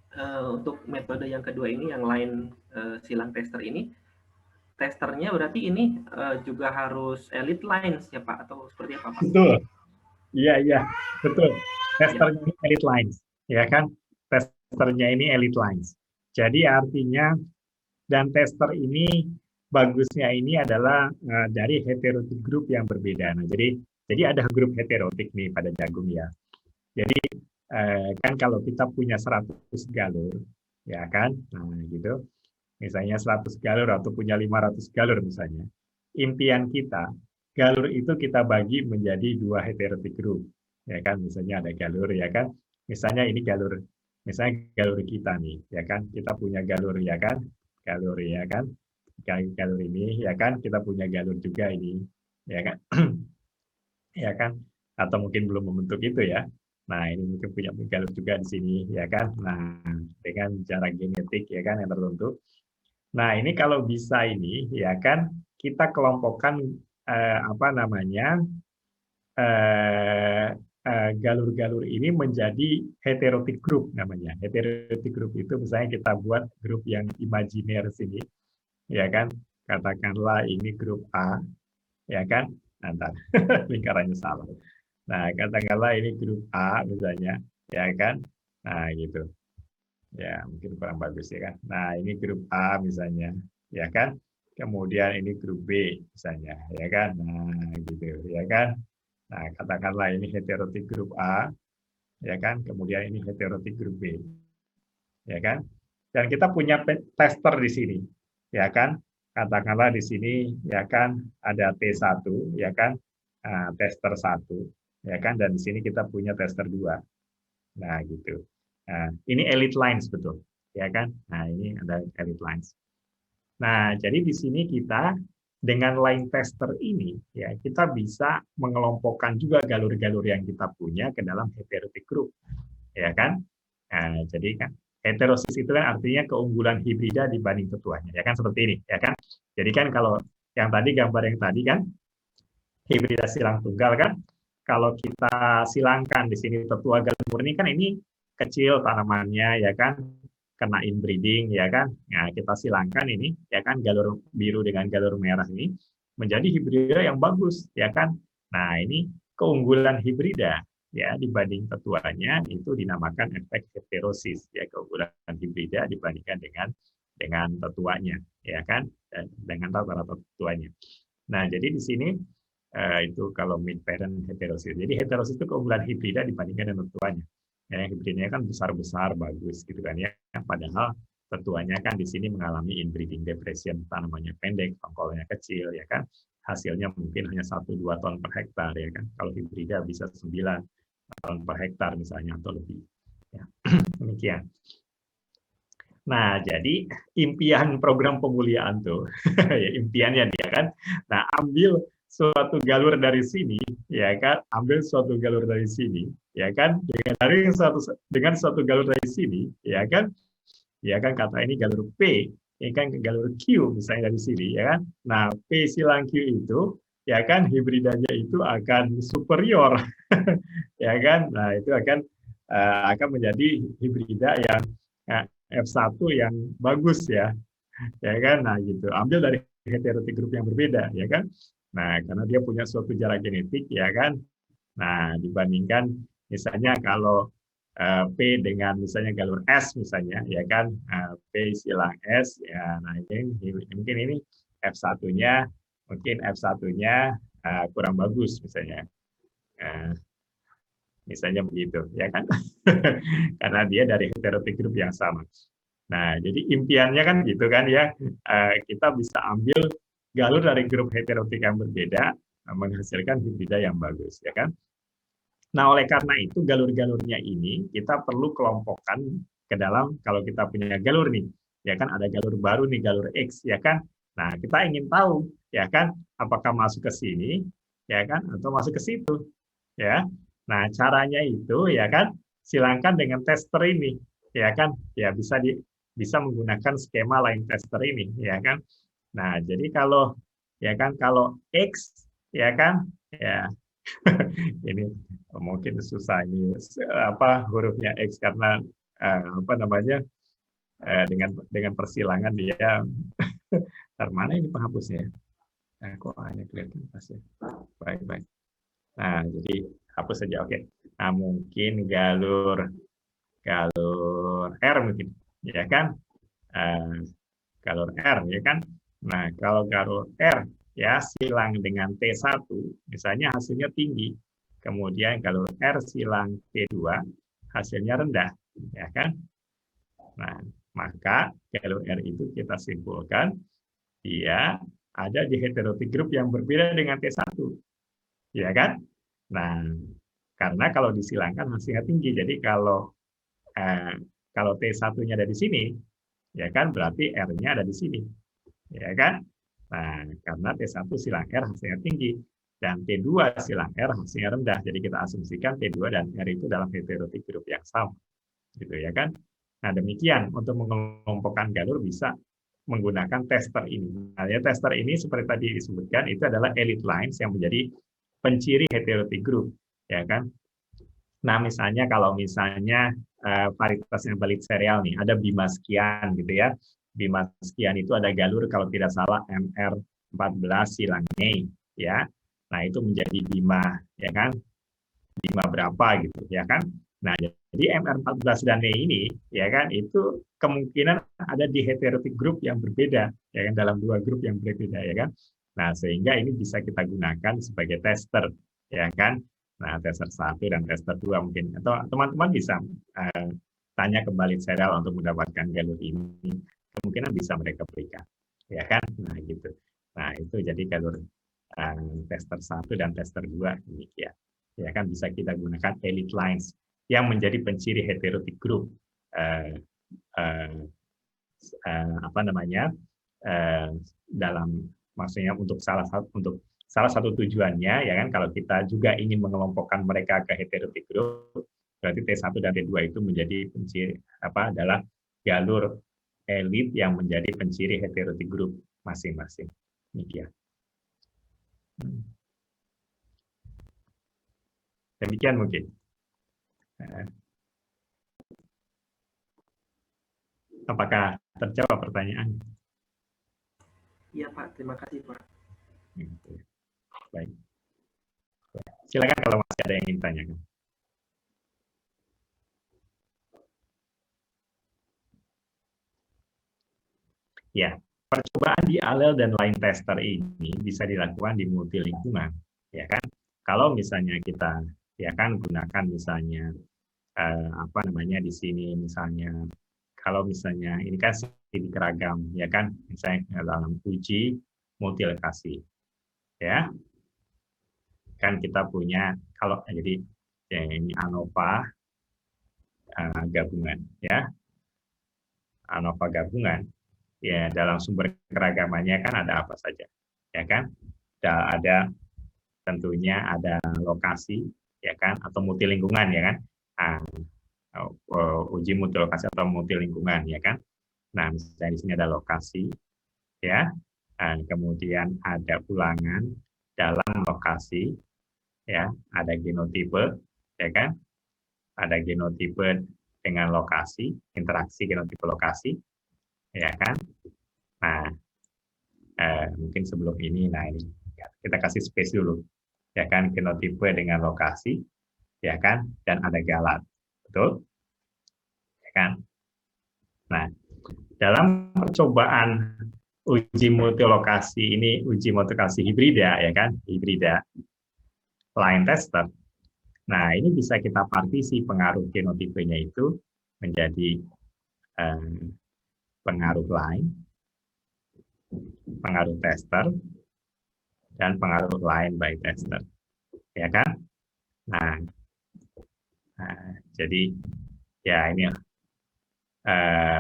untuk metode yang kedua ini, yang lain silang tester ini, testernya berarti ini juga harus elite lines ya, Pak, atau seperti apa, Pak? Betul. Iya, betul. Testernya ini elite lines, ya kan? Testernya ini elite lines. Jadi artinya, dan tester ini bagusnya ini adalah dari heterotik group yang berbeda. Nah, jadi ada grup heterotik nih pada jagung, ya. Jadi kan kalau kita punya 100 galur, ya kan, nah gitu, misalnya 100 galur atau punya 500 galur misalnya, impian kita, galur itu kita bagi menjadi dua heterotik group, ya kan, misalnya ada galur, ya kan, misalnya ini galur, misalnya galur kita nih, ya kan, kita punya galur, ya kan, galur, ya kan, galur ini, ya kan, kita punya galur juga ini, ya kan, ya kan, atau mungkin belum membentuk itu, ya. Nah, ini mungkin punya galur juga di sini, ya kan. Nah, dengan cara genetik, ya kan, yang tertentu. Nah, ini kalau bisa ini, ya kan, kita kelompokkan apa namanya galur-galur ini menjadi heterotic group namanya. Heterotic group itu misalnya kita buat grup yang imajiner sini, ya kan? Katakanlah ini grup A, ya kan? Nanti lingkarannya salah. Nah, katakanlah ini grup A misalnya, ya kan? Nah, gitu. Ya, mungkin kurang bagus ya kan. Nah, ini grup A misalnya, ya kan? Kemudian ini grup B misalnya, ya kan? Nah, gitu, ya kan? Nah, katakanlah ini heterotik grup A, ya kan? Kemudian ini heterotik grup B, ya kan? Dan kita punya tester di sini, ya kan? Katakanlah di sini, ya kan? Ada T1, ya kan? Nah, tester 1, ya kan? Dan di sini kita punya tester 2. Nah, gitu. Nah, ini elite lines betul, ya kan? Nah, ini ada elite lines. Nah, jadi di sini kita dengan line tester ini, ya kita bisa mengelompokkan juga galur-galur yang kita punya ke dalam heterotic group, ya kan? Nah, jadi kan heterosis itu kan artinya keunggulan hibrida dibanding tetuanya, ya kan seperti ini, ya kan? Jadi kan kalau yang tadi gambar yang tadi kan hibrida silang tunggal kan, kalau kita silangkan di sini tetua galur murni kan ini kecil tanamannya, ya kan, kena inbreeding, ya kan. Nah, kita silangkan ini, ya kan, galur biru dengan galur merah ini menjadi hibrida yang bagus, ya kan. Nah, ini keunggulan hibrida, ya, dibanding tetuanya itu dinamakan efek heterosis, ya, keunggulan hibrida dibandingkan dengan tetuanya, ya kan, dengan rata-rata tetuanya. Nah, jadi di sini itu kalau mid parent heterosis. Jadi heterosis itu keunggulan hibrida dibandingkan dengan tetuanya. Ya, hibridnya kan besar-besar bagus gitu kan ya. Padahal tetuanya kan di sini mengalami inbreeding depression, tanamannya pendek, tongkolnya kecil ya kan. Hasilnya mungkin hanya 1-2 ton per hektar ya kan. Kalau hibrida bisa 9 ton per hektar misalnya atau lebih. Ya. Demikian. Nah, jadi impian program pemuliaan tuh, ya, impiannya dia kan. Nah, ambil suatu galur dari sini, ya kan, ambil suatu galur dari sini, ya kan, dengan suatu galur dari sini, ya kan, kata ini galur P, ya kan, galur Q misalnya dari sini, ya kan. Nah, P silang Q itu, ya kan, hibridanya itu akan superior, ya kan. Nah, itu akan menjadi hibrida yang F1 yang bagus ya kan. Nah, gitu. Ambil dari heterotic group yang berbeda, ya kan. Nah, karena dia punya suatu jarak genetik, ya kan. Nah, dibandingkan misalnya kalau P dengan misalnya galur S misalnya, ya kan, P silang S, ya. Nah, mungkin ini F1-nya, kurang bagus misalnya. Misalnya begitu, ya kan? Karena dia dari heterotic group yang sama. Nah, jadi impiannya kan gitu kan ya, kita bisa ambil galur dari grup heterotik yang berbeda, menghasilkan hibrida yang bagus, ya kan? Nah, oleh karena itu galur-galurnya ini kita perlu kelompokkan ke dalam, kalau kita punya galur nih, ya kan, ada galur baru nih, galur X, ya kan? Nah, kita ingin tahu, ya kan, apakah masuk ke sini, ya kan, atau masuk ke situ, ya. Nah, caranya itu, ya kan, silangkan dengan tester ini, ya kan, ya bisa menggunakan skema line tester ini, ya kan. Nah, jadi kalau X, ya kan, ya ini mungkin susah ini hurufnya X karena dengan persilangan dia mana ini penghapusnya? Kok hanya kelihatan pasnya. Baik. Nah, jadi hapus saja, oke. Nah, mungkin galur R mungkin, ya kan? Galur R, ya kan? Nah, kalau galur R, ya, silang dengan T1, misalnya hasilnya tinggi. Kemudian galur R silang T2, hasilnya rendah, ya kan? Nah, maka galur R itu kita simpulkan, dia ada di heterotic group yang berbeda dengan T1, ya kan? Nah, karena kalau disilangkan hasilnya tinggi, jadi kalau T1-nya ada di sini, ya kan, berarti R-nya ada di sini, ya kan? Nah, karena T1 silang R hasilnya tinggi, dan T2 silang R hasilnya rendah, jadi kita asumsikan T2 dan R itu dalam heterotic group yang sama, gitu ya kan? Nah, demikian untuk mengelompokkan galur bisa menggunakan tester ini. Nah, ya, tester ini seperti tadi disebutkan itu adalah elite lines yang menjadi penciri heterotic group, ya kan? Nah, misalnya kalau misalnya varietasnya balit serial nih, ada bima sekian gitu ya. Bima sekian itu ada galur kalau tidak salah MR14 silangne, ya. Nah, itu menjadi bima, ya kan? Bima berapa gitu, ya kan? Nah, jadi MR14 dan ini, ya kan, itu kemungkinan ada di heterotic group yang berbeda, ya kan, dalam dua grup yang berbeda, ya kan. Nah, sehingga ini bisa kita gunakan sebagai tester, ya kan. Nah, tester 1 dan tester 2 mungkin, atau teman-teman bisa tanya kembali serial untuk mendapatkan galur ini, kemungkinan bisa mereka berikan, ya kan. Nah, gitu. Nah, itu jadi galur tester 1 dan tester 2 demikian. Ya kan, bisa kita gunakan elite lines yang menjadi penciri heterotic group, apa namanya, dalam maksudnya untuk salah satu tujuannya, ya kan, kalau kita juga ingin mengelompokkan mereka ke heterotic group, berarti T1 dan T2 itu menjadi penciri adalah galur elit yang menjadi penciri heterotic group masing-masing. Demikian. Demikian mungkin. Apakah terjawab pertanyaan? Iya Pak, terima kasih Pak. Baik. Silakan kalau masih ada yang ingin tanyakan. Ya, percobaan di alel dan line tester ini bisa dilakukan di multi lingkungan, ya kan? Kalau misalnya kita, ya kan, gunakan misalnya apa namanya di sini misalnya, kalau misalnya ini kan studi keragam, ya kan, misalnya dalam uji multi lokasi, ya, kan kita punya kalau jadi ya, ini ANOVA gabungan, ya, ANOVA gabungan. Ya, dalam sumber keragamannya kan ada apa saja, ya kan? Ada tentunya ada lokasi, ya kan, atau multi lingkungan, ya kan? Uji multi lokasi atau multi lingkungan, ya kan? Nah, misalnya di sini ada lokasi, ya, kemudian ada ulangan dalam lokasi, ya, ada genotipe, ya kan? Ada genotipe dengan lokasi, interaksi genotipe lokasi, ya kan? Nah, mungkin sebelum ini, nah ini kita kasih space dulu, ya kan, genotipe dengan lokasi, ya kan, dan ada galat, betul, ya kan? Nah, dalam percobaan uji multilokasi ini, uji multilokasi hibrida, ya kan, hibrida line tester. Nah, ini bisa kita partisi pengaruh genotipenya itu menjadi pengaruh line, pengaruh tester, dan pengaruh line by tester, ya kan? Nah, jadi ya ini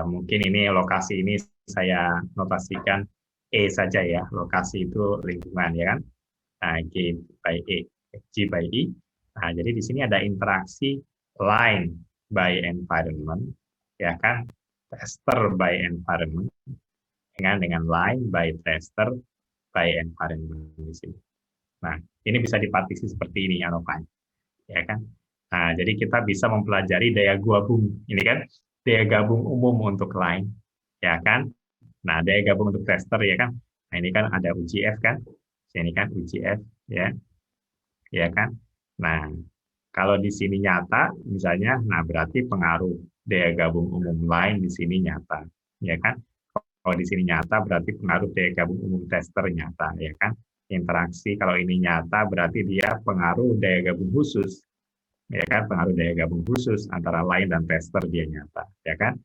mungkin ini lokasi ini saya notasikan E saja ya, lokasi itu lingkungan, ya kan? Nah, G by E, G by E. Nah, jadi di sini ada interaksi line by environment, ya kan? Tester by environment dengan line by tester by environment di sini. Nah, ini bisa dipartisi seperti ini ANOVA, ya kan? Nah, jadi kita bisa mempelajari daya gabung ini kan, daya gabung umum untuk line, ya kan? Nah, daya gabung untuk tester, ya kan? Nah, ini kan ada UGF kan? Ini kan UGF, ya, ya kan? Nah, kalau di sini nyata, misalnya, nah berarti pengaruh daya gabung umum line di sini nyata, ya kan? Kalau di sini nyata berarti pengaruh daya gabung umum tester nyata, ya kan? Interaksi kalau ini nyata berarti dia pengaruh daya gabung khusus, ya kan? Pengaruh daya gabung khusus antara line dan tester dia nyata, ya kan?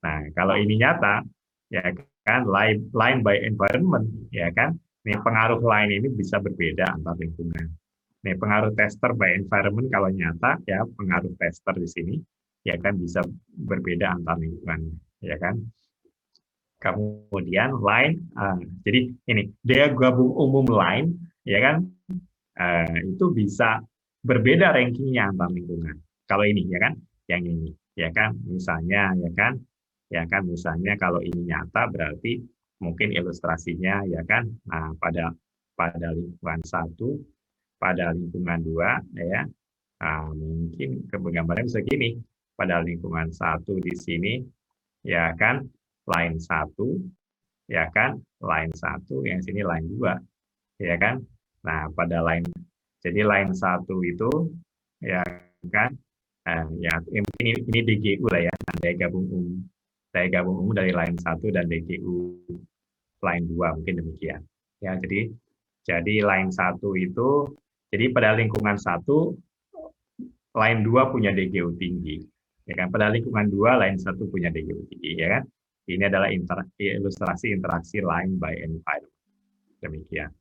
Nah, kalau ini nyata, ya kan, line by environment, ya kan? Nih pengaruh line ini bisa berbeda antar lingkungan. Nih pengaruh tester by environment kalau nyata, ya pengaruh tester di sini, ya kan, bisa berbeda antar lingkungan, ya kan? Kemudian line, jadi ini daya gabung umum line, ya kan, itu bisa berbeda rankingnya antar lingkungan. Kalau ini, ya kan, yang ini, ya kan, misalnya, ya kan, misalnya kalau ini nyata berarti mungkin ilustrasinya ya kan. Nah, pada lingkungan 1, pada lingkungan 2 ya. Nah, mungkin gambarnya bisa gini. Pada lingkungan 1 di sini ya kan line 1 ya kan, line 1 yang sini line 2 ya kan. Nah, pada jadi line 1 itu ya kan ya ini DGU lah ya, daya gabung umum dari line 1 dan DGU line 2 mungkin demikian. Ya, jadi line 1 itu jadi pada lingkungan 1 line 2 punya DGU tinggi. Ya kan, pada lingkungan 2 line 1 punya DGU tinggi ya kan. Ini adalah ilustrasi interaksi line by environment. Demikian.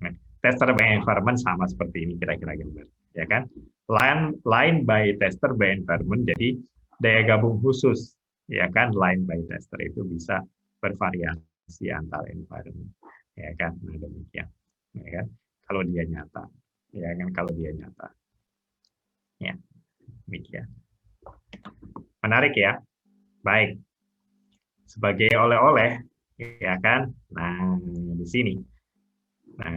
Nah, tester by environment sama seperti ini kira-kira gambar, ya kan? Line by tester by environment, jadi daya gabung khusus, ya kan? Line by tester itu bisa bervariasi antar environment, ya kan? Nah, demikian, ya kan? Kalau dia nyata, ya kan? Kalau dia nyata, ya, demikian. Menarik ya, baik. Sebagai oleh-oleh, ya kan? Nah, di sini. Nah,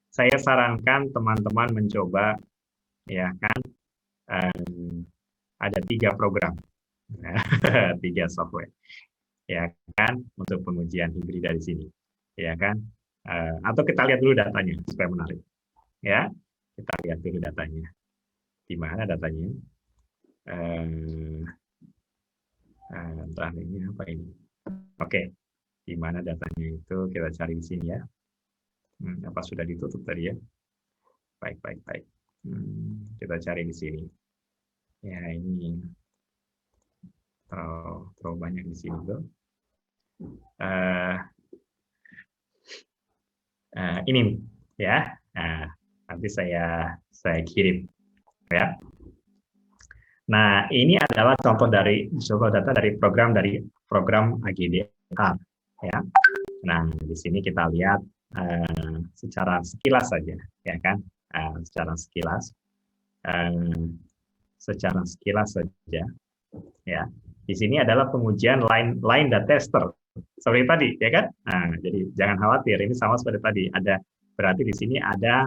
saya sarankan teman-teman mencoba, ya kan? Ada 3 program, 3 software, ya kan? Untuk pengujian hibrida di sini, ya kan? Atau kita lihat dulu datanya supaya menarik, ya. Kita lihat dulu datanya. Di mana datanya? Ini apa ini? Oke, di mana datanya itu kita cari di sini ya. Apa sudah ditutup tadi ya? Baik. Kita cari di sini. Ya ini terlalu banyak di sini tuh. Ini ya. Nah, nanti saya kirim ya. Nah, ini adalah contoh data dari program AGDR ya. Nah, di sini kita lihat secara sekilas saja, ya kan? Secara sekilas saja, ya. Di sini adalah pengujian line dan tester seperti tadi, ya kan? Nah, jadi jangan khawatir, ini sama seperti tadi. Berarti di sini ada,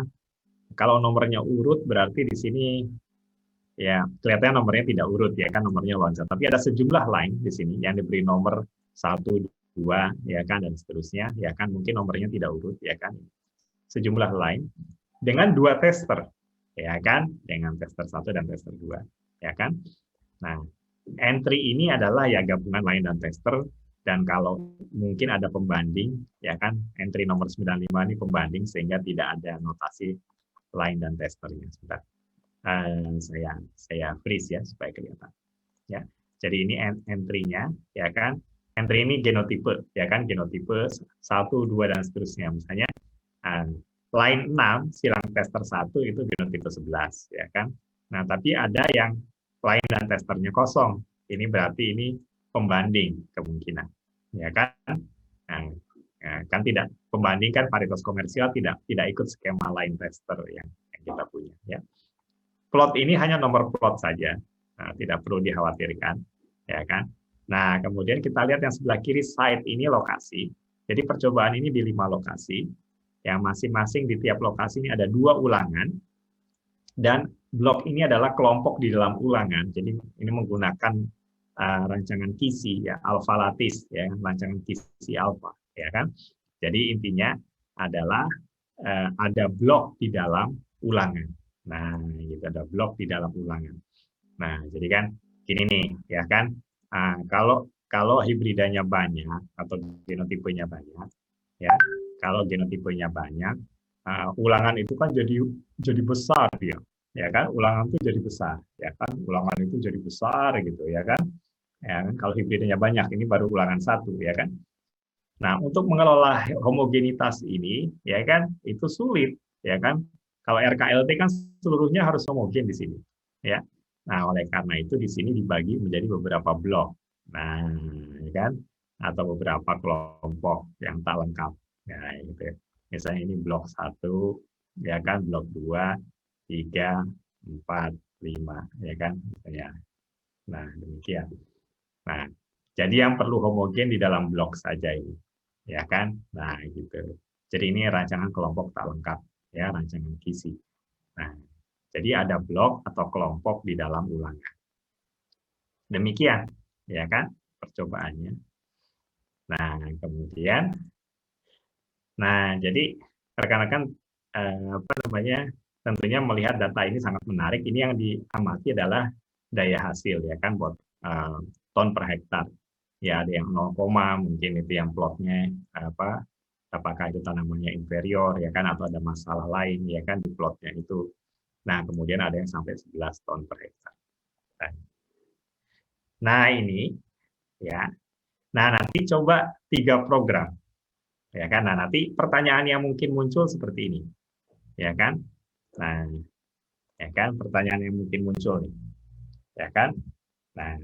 kalau nomornya urut berarti di sini ya kelihatannya nomornya tidak urut, ya kan, nomornya loncat. Tapi ada sejumlah line di sini yang diberi nomor 1, 2, ya kan, dan seterusnya, ya kan, mungkin nomornya tidak urut, ya kan, sejumlah line dengan 2 tester, ya kan, dengan tester 1 dan tester 2, ya kan. Nah, entry ini adalah ya gabungan line dan tester, dan kalau mungkin ada pembanding, ya kan, entry nomor 95 ini pembanding sehingga tidak ada notasi line dan testernya. Sebentar. Saya freeze ya supaya kelihatan, ya. Jadi ini entry-nya, ya kan. Entry ini genotipe, ya kan, genotipe 1, 2 dan seterusnya. Misalnya line 6 silang tester 1 itu genotipe 11, ya kan. Nah, tapi ada yang line dan testernya kosong. Ini berarti ini pembanding kemungkinan, ya kan. Nah, kan tidak pembanding kan paritas komersial tidak ikut skema line tester yang kita punya, ya. Plot ini hanya nomor plot saja, nah, tidak perlu dikhawatirkan, ya kan. Nah, kemudian kita lihat yang sebelah kiri site ini lokasi. Jadi percobaan ini di 5 lokasi, yang masing-masing di tiap lokasi ini ada 2 ulangan, dan blok ini adalah kelompok di dalam ulangan. Jadi ini menggunakan rancangan Kisi, ya, alpha lattice, ya, rancangan Kisi alpha, ya kan. Jadi intinya adalah ada blok di dalam ulangan. Nah, itu ada blok di dalam ulangan. Nah, jadi kan gini nih, ya kan? Kalau hibridanya banyak atau genotipenya banyak, ya, kalau genotipenya banyak, ulangan itu kan jadi besar dia, ya kan? Ulangan itu jadi besar, ya kan? Ulangan itu jadi besar gitu, ya kan? Ya kan? Kalau hibridanya banyak, ini baru ulangan 1, ya kan? Nah, untuk mengelola homogenitas ini, ya kan, itu sulit, ya kan? Kalau RKLT kan seluruhnya harus homogen di sini, ya. Nah, oleh karena itu di sini dibagi menjadi beberapa blok. Nah, ya kan? Atau beberapa kelompok yang tak lengkap. Nah, gitu. Misalnya ini blok 1, ya kan, blok 2, 3, 4, 5, ya kan, misalnya. Nah, demikian. Nah, Jadi yang perlu homogen di dalam blok saja ini, ya kan? Nah, gitu. Jadi ini rancangan kelompok tak lengkap, ya, rancangan kisi. Nah, jadi ada blok atau kelompok di dalam ulangan. Demikian, ya kan, percobaannya. Nah, kemudian, jadi rekan-rekan apa namanya, tentunya melihat data ini sangat menarik. Ini yang diamati adalah daya hasil, ya kan, buat ton per hektar. Ya, ada yang 0, mungkin itu yang plotnya apakah itu tanamannya inferior, ya kan, atau ada masalah lain, ya kan, di plotnya itu. Nah, kemudian ada yang sampai 11 ton per hektar. Nah, ini, ya. Nah, nanti coba 3 program. Ya kan? Nah, nanti pertanyaan yang mungkin muncul seperti ini. Ya kan? Nah, ya kan, pertanyaan yang mungkin muncul nih. Ya kan? Nah,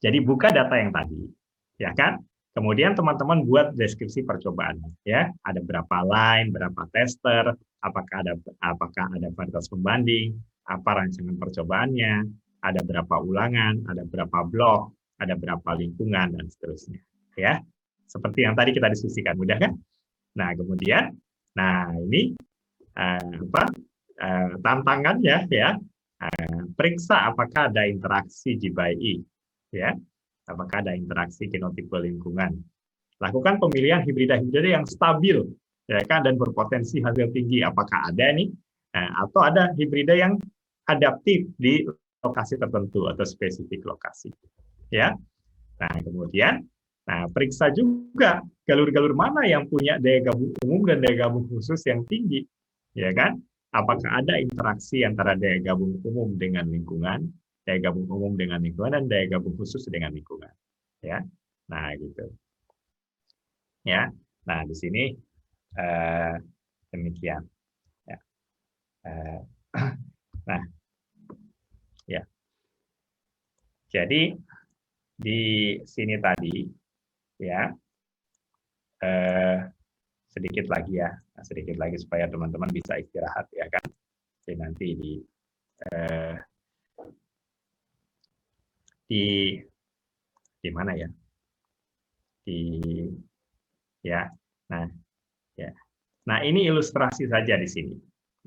jadi buka data yang tadi, ya kan? Kemudian teman-teman buat deskripsi percobaan, ya. Ada berapa line, berapa tester, apakah ada varietas pembanding, apa rancangan percobaannya, ada berapa ulangan, ada berapa blok, ada berapa lingkungan, dan seterusnya, ya. Seperti yang tadi kita diskusikan, mudah kan? Nah, kemudian, ini tantangannya, ya. Periksa apakah ada interaksi G by E, ya. Apakah ada interaksi genotipe lingkungan. Lakukan pemilihan hibrida-hibrida yang stabil, ya kan, dan berpotensi hasil tinggi. Apakah ada nih? Atau ada hibrida yang adaptif di lokasi tertentu atau spesifik lokasi, ya. Nah, kemudian, periksa juga galur-galur mana yang punya daya gabung umum dan daya gabung khusus yang tinggi, ya kan? Apakah ada interaksi antara daya gabung umum dengan lingkungan, daya gabung umum dengan lingkungan, dan daya gabung khusus dengan lingkungan, ya. Nah, gitu, ya. Nah, di sini demikian, ya. Nah, ya. Jadi di sini tadi, ya, sedikit lagi, ya, sedikit lagi supaya teman-teman bisa istirahat, ya kan. Jadi nanti di mana ya, ya. Nah, ini ilustrasi saja di sini,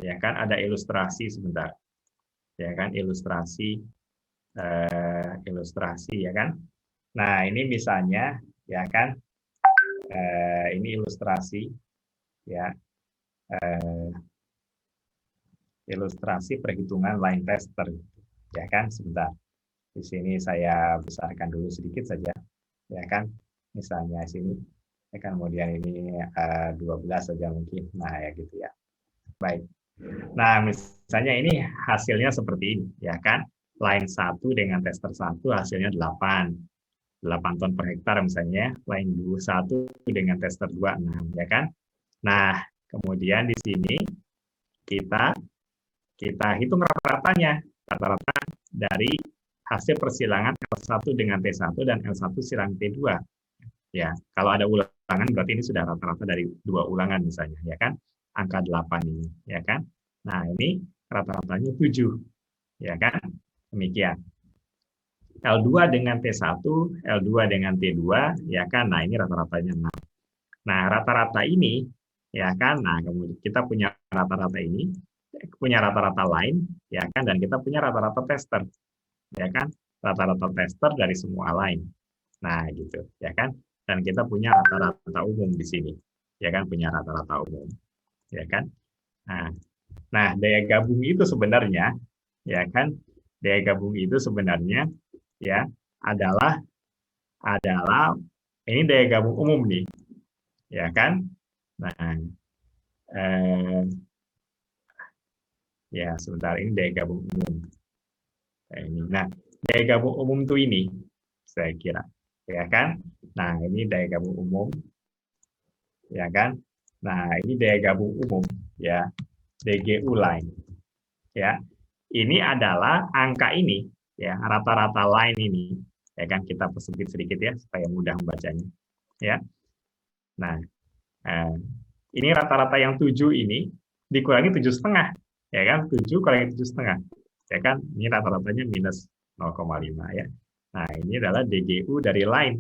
ya kan, ada ilustrasi sebentar, ya kan, ilustrasi, ya kan. Nah, ini misalnya, ya kan, ini ilustrasi, ya, ilustrasi perhitungan line tester, ya kan. Sebentar, di sini saya besarkan dulu sedikit saja, ya kan. Misalnya sini, ya kan, kemudian ini 12 saja mungkin. Nah, ya gitu, ya. Baik. Nah, misalnya ini hasilnya seperti ini, ya kan. Line 1 dengan tester 1 hasilnya 8 ton per hektar misalnya. Line 1 dengan tester 2 6, ya kan. Nah, kemudian di sini kita hitung rata-ratanya, rata-rata dari hasil persilangan L1 dengan T1 dan L1 silang T2. Ya, kalau ada ulangan berarti ini sudah rata-rata dari 2 ulangan misalnya, ya kan. Angka 8 ini, ya kan. Nah, ini rata-ratanya 7, ya kan. Demikian. L2 dengan T1, L2 dengan T2, ya kan. Nah, ini rata-ratanya 6. Nah, rata-rata ini, ya kan. Nah, kemudian kita punya rata-rata ini, punya rata-rata lain, ya kan, dan kita punya rata-rata tester, ya kan. Rata-rata tester dari semua lain. Nah, gitu, ya kan. Dan kita punya rata-rata umum di sini, ya kan, punya rata-rata umum, ya kan. Nah, daya gabung itu sebenarnya, ya kan, daya gabung itu sebenarnya, ya, adalah ini daya gabung umum nih, ya kan. Nah, ya, sebentar, ini daya gabung umum. Nah, daya gabung umum tuh ini, saya kira, ya kan. Nah, ini daya gabung umum, ya kan. Nah, ini daya gabung umum, ya, DGU line, ya. Ini adalah angka ini, ya, rata-rata line ini, ya kan. Kita persempit sedikit ya supaya mudah membacanya, ya. Nah, ini rata-rata yang 7 ini dikurangi 7,5, ya kan. 7 kurangi 7,5, ya kan. Ini rata-ratanya minus 0,5, ya. Nah, ini adalah DGU dari line,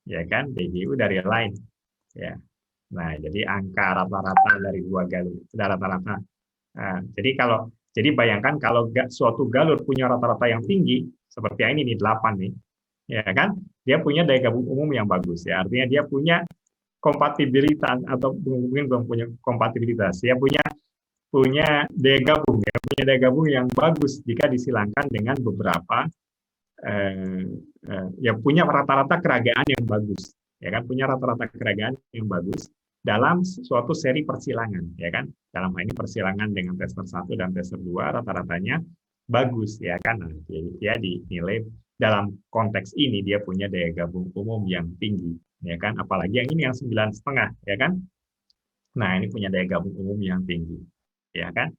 ya kan? DGU dari line, ya. Nah, jadi angka rata-rata dari dua galur itu rata-rata. Nah, jadi bayangkan kalau suatu galur punya rata-rata yang tinggi, seperti yang ini nih 8 nih, ya kan? Dia punya daya gabung umum yang bagus, ya. Artinya dia punya kompatibilitas atau mungkin belum punya kompatibilitas. Dia punya daya gabung, ya, punya daya gabung yang bagus jika disilangkan dengan beberapa ya punya rata-rata keragaan yang bagus, ya kan, punya rata-rata keragaan yang bagus dalam suatu seri persilangan, ya kan, dalam hal ini persilangan dengan tester 1 dan tester 2 rata-ratanya bagus, ya kan. Nah, dia dinilai dalam konteks ini dia punya daya gabung umum yang tinggi, ya kan, apalagi yang ini yang 9,5, ya kan. Nah, ini punya daya gabung umum yang tinggi, ya kan.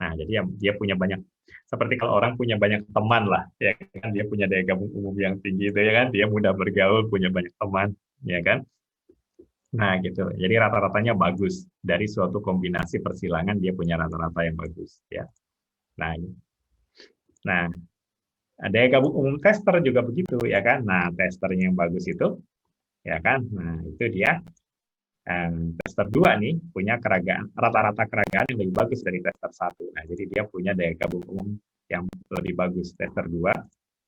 Nah, jadi dia punya banyak, seperti kalau orang punya banyak teman lah, ya kan, dia punya daya gabung umum yang tinggi itu, ya kan, dia mudah bergaul, punya banyak teman, ya kan. Nah, gitu. Jadi rata-ratanya bagus dari suatu kombinasi persilangan dia punya rata-rata yang bagus, ya. Nah, daya gabung umum tester juga begitu, ya kan. Nah, testernya yang bagus itu, ya kan. Nah, itu dia. Tester 2 nih punya rata-rata keragaan yang lebih bagus dari tester 1. Nah, jadi dia punya daya gabung umum yang lebih bagus tester 2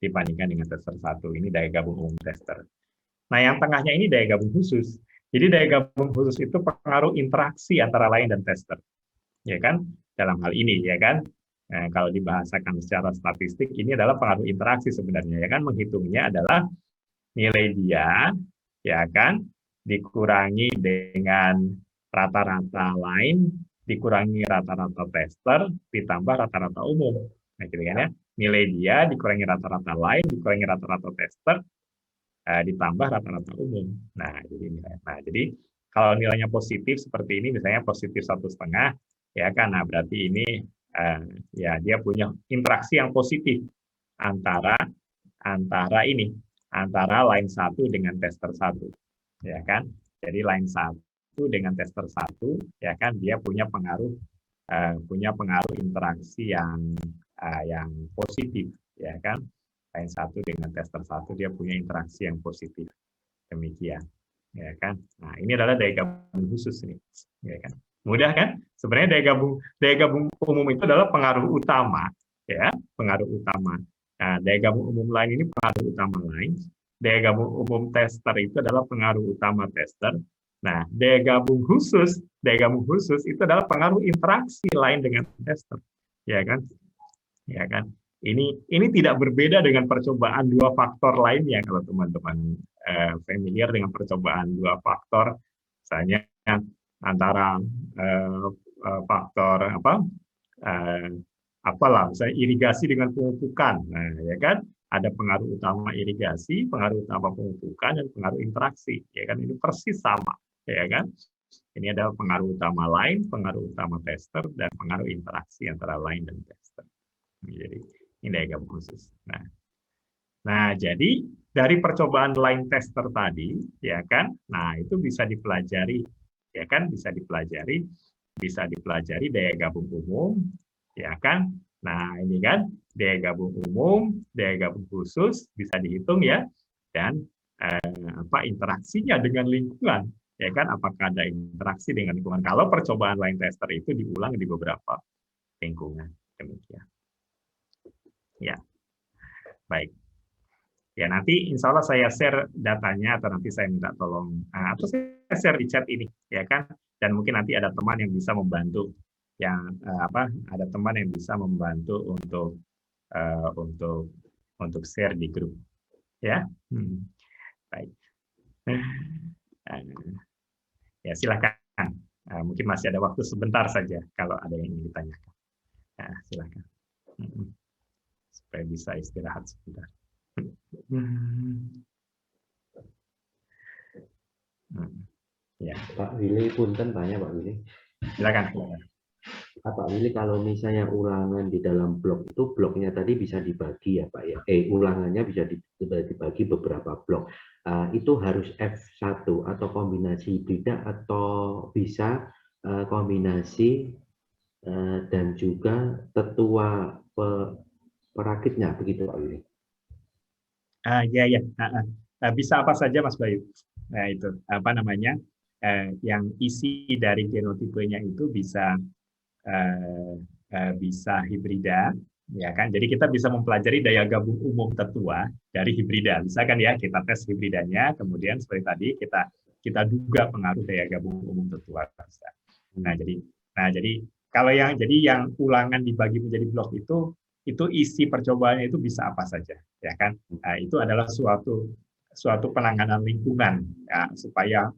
dibandingkan dengan tester 1. Ini daya gabung umum tester. Nah, yang tengahnya ini daya gabung khusus. Jadi daya gabung khusus itu pengaruh interaksi antara line dan tester. Ya kan? Dalam hal ini, ya kan? Nah, kalau dibahasakan secara statistik, ini adalah pengaruh interaksi sebenarnya, ya kan? Menghitungnya adalah nilai dia, ya kan, dikurangi dengan rata-rata line, dikurangi rata-rata tester, ditambah rata-rata umum. Nah, gitu kan ya. Nilai dia dikurangi rata-rata line, dikurangi rata-rata tester, ditambah rata-rata umum. Nah, jadi kalau nilainya positif seperti ini, misalnya positif 1,5, ya kan. Nah, berarti ini ya dia punya interaksi yang positif antara line 1 dengan tester 1, ya kan. Jadi line 1 dengan tester 1, ya kan, dia punya pengaruh interaksi yang positif, ya kan. Line 1 dengan tester 1 dia punya interaksi yang positif, demikian, ya kan. Nah, ini adalah daya gabung khusus nih, ya kan. Mudah kan? Sebenarnya daya gabung umum itu adalah pengaruh utama, ya, pengaruh utama. Nah, daya gabung umum lain ini pengaruh utama lain. Daya gabung umum tester itu adalah pengaruh utama tester. Nah, daya gabung khusus itu adalah pengaruh interaksi lain dengan tester, ya kan? Ya kan? Ini tidak berbeda dengan percobaan dua faktor lainnya. Kalau teman-teman familiar dengan percobaan dua faktor, misalnya antara faktor misalnya irigasi dengan pemupukan, nah, ya kan, ada pengaruh utama irigasi, pengaruh utama pemupukan, dan pengaruh interaksi, ya kan, ini persis sama, ya kan. Ini adalah pengaruh utama line, pengaruh utama tester, dan pengaruh interaksi antara line dan tester. Jadi ini daya gabung khusus. Nah, jadi dari percobaan line tester tadi, ya kan, nah itu bisa dipelajari, ya kan, bisa dipelajari daya gabung umum, ya kan. Nah, ini kan daya gabung umum, daya gabung khusus bisa dihitung, ya, dan interaksinya dengan lingkungan, ya kan, apakah ada interaksi dengan lingkungan. Kalau percobaan line tester itu diulang di beberapa lingkungan, demikian. Ya, baik. Ya, nanti insya Allah saya share datanya, atau nanti saya minta tolong, atau saya share di chat ini, ya kan. Dan mungkin nanti ada teman yang bisa membantu, ada teman yang bisa membantu untuk share di grup, ya. Baik. Ya, silakan. Mungkin masih ada waktu sebentar saja kalau ada yang ingin ditanyakan. Nah, silakan. Supaya bisa istirahat sebentar. Ya. Pak Willy, punten tanya Pak Willy. Silakan. Pak Willy, kalau misalnya ulangan di dalam blok itu, bloknya tadi bisa dibagi ya Pak ya. Ulangannya bisa dibagi beberapa blok. Itu harus F1 atau kombinasi hibrida, atau bisa kombinasi dan juga tetua perakitnya, begitu Pak Willy? Iya, ya. Bisa apa saja, Mas Bayu? Nah, itu apa namanya? Yang isi dari genotipenya itu bisa bisa hibrida, ya kan? Jadi kita bisa mempelajari daya gabung umum tetua dari hibrida. Misalkan ya kita tes hibridanya, kemudian seperti tadi kita duga pengaruh daya gabung umum tetua. Nah jadi kalau yang ulangan dibagi menjadi blok itu isi percobaannya itu bisa apa saja, ya kan? Nah, itu adalah suatu penanganan lingkungan ya, supaya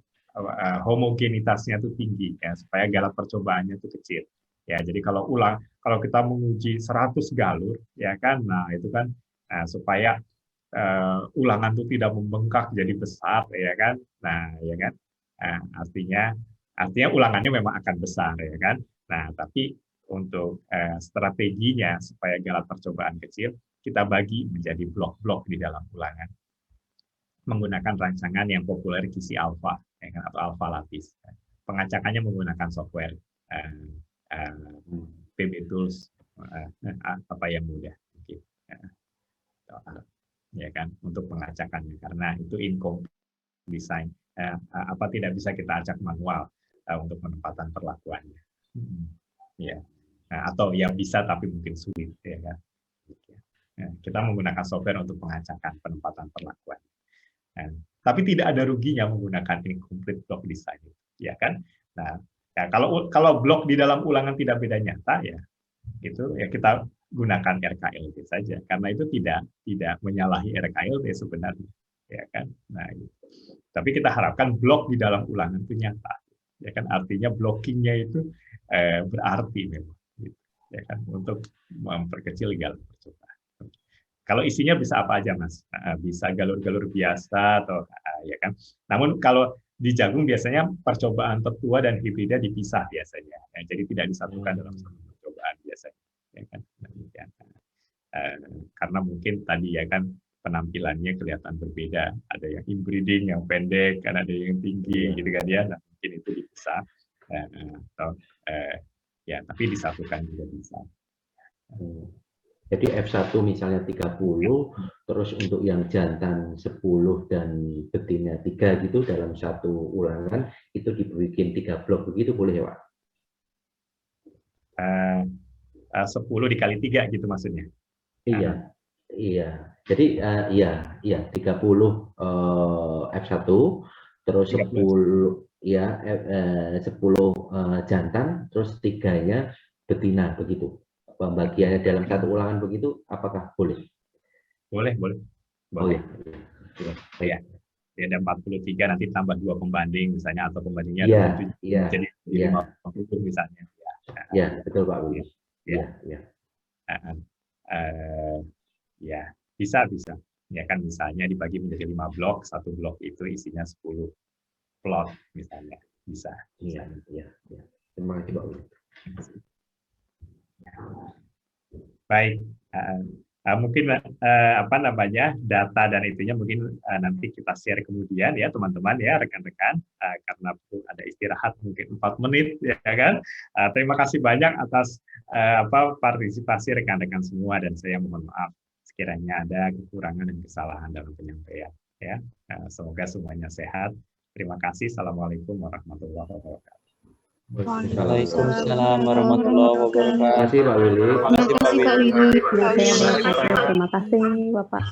homogenitasnya itu tinggi, ya, supaya galak percobaannya itu kecil. Ya, jadi kalau kita menguji 100 galur, ya kan, nah itu kan supaya ulangan itu tidak membengkak jadi besar, ya kan, nah ya kan, artinya ulangannya memang akan besar, ya kan. Nah, tapi untuk strateginya supaya galak percobaan kecil, kita bagi menjadi blok-blok di dalam ulangan menggunakan rancangan yang populer QC Alpha, ya kan, atau Alpha lapis. Pengacakannya menggunakan software PB Tools, apa yang mudah mungkin, ya kan, untuk pengacakannya, karena itu incomplete design, tidak bisa kita acak manual untuk penempatan perlakuannya, ya, atau yang bisa tapi mungkin sulit, ya kan. Kita menggunakan software untuk pengacakan penempatan perlakuan. Tapi tidak ada ruginya menggunakan incomplete block design, ya kan. Nah, ya, kalau blok di dalam ulangan tidak beda nyata, ya itu ya kita gunakan RKLT saja, karena itu tidak menyalahi RKLT sebenarnya, ya kan. Nah, tapi kita harapkan blok di dalam ulangan itu nyata, ya kan, artinya blockingnya itu berarti memang, ya kan, untuk memperkecil galur percobaan. Kalau isinya bisa apa aja, Mas? Bisa galur-galur biasa atau ya kan. Namun kalau di jagung biasanya percobaan tetua dan hibrida dipisah biasanya. Ya, jadi tidak disatukan dalam satu percobaan biasanya. Ya kan? Karena mungkin tadi ya kan penampilannya kelihatan berbeda. Ada yang inbreeding, yang pendek, kan ada yang tinggi, gitu kan ya. Nah, mungkin itu dipisah. Ya, tapi disatukan juga bisa. Jadi F1 misalnya 30, terus untuk yang jantan 10 dan betina 3 gitu dalam satu ulangan, itu dibikin 3 blok, begitu boleh ya, Pak? 10 dikali 3 gitu maksudnya? Iya, iya. Jadi iya 30 F1, terus 10 ya 10 jantan, terus 3-nya betina, begitu. Pembagiannya dalam satu ulangan begitu, apakah boleh? Boleh. Oh, ya. Ada 43 nanti tambah 2 pembanding misalnya, atau pembandingnya ada 7 jadi 50 misalnya. Ya, betul Pak Budi. Ya, bisa. Ya kan, misalnya dibagi menjadi 5 blok, satu blok itu isinya 10 plot misalnya. Bisa. Iya. Terima kasih Pak Budi. Baik, mungkin data dan itunya mungkin nanti kita share kemudian ya teman-teman ya, rekan-rekan, karena ada istirahat mungkin 4 menit ya kan. Terima kasih banyak atas partisipasi rekan-rekan semua, dan saya mohon maaf sekiranya ada kekurangan dan kesalahan dalam penyampaian ya. Semoga semuanya sehat. Terima kasih. Assalamualaikum warahmatullahi wabarakatuh. Waalaikumsalam warahmatullahi wabarakatuh. Terima kasih Pak Willy. Terima kasih Pak Willy. Terima kasih Bapak.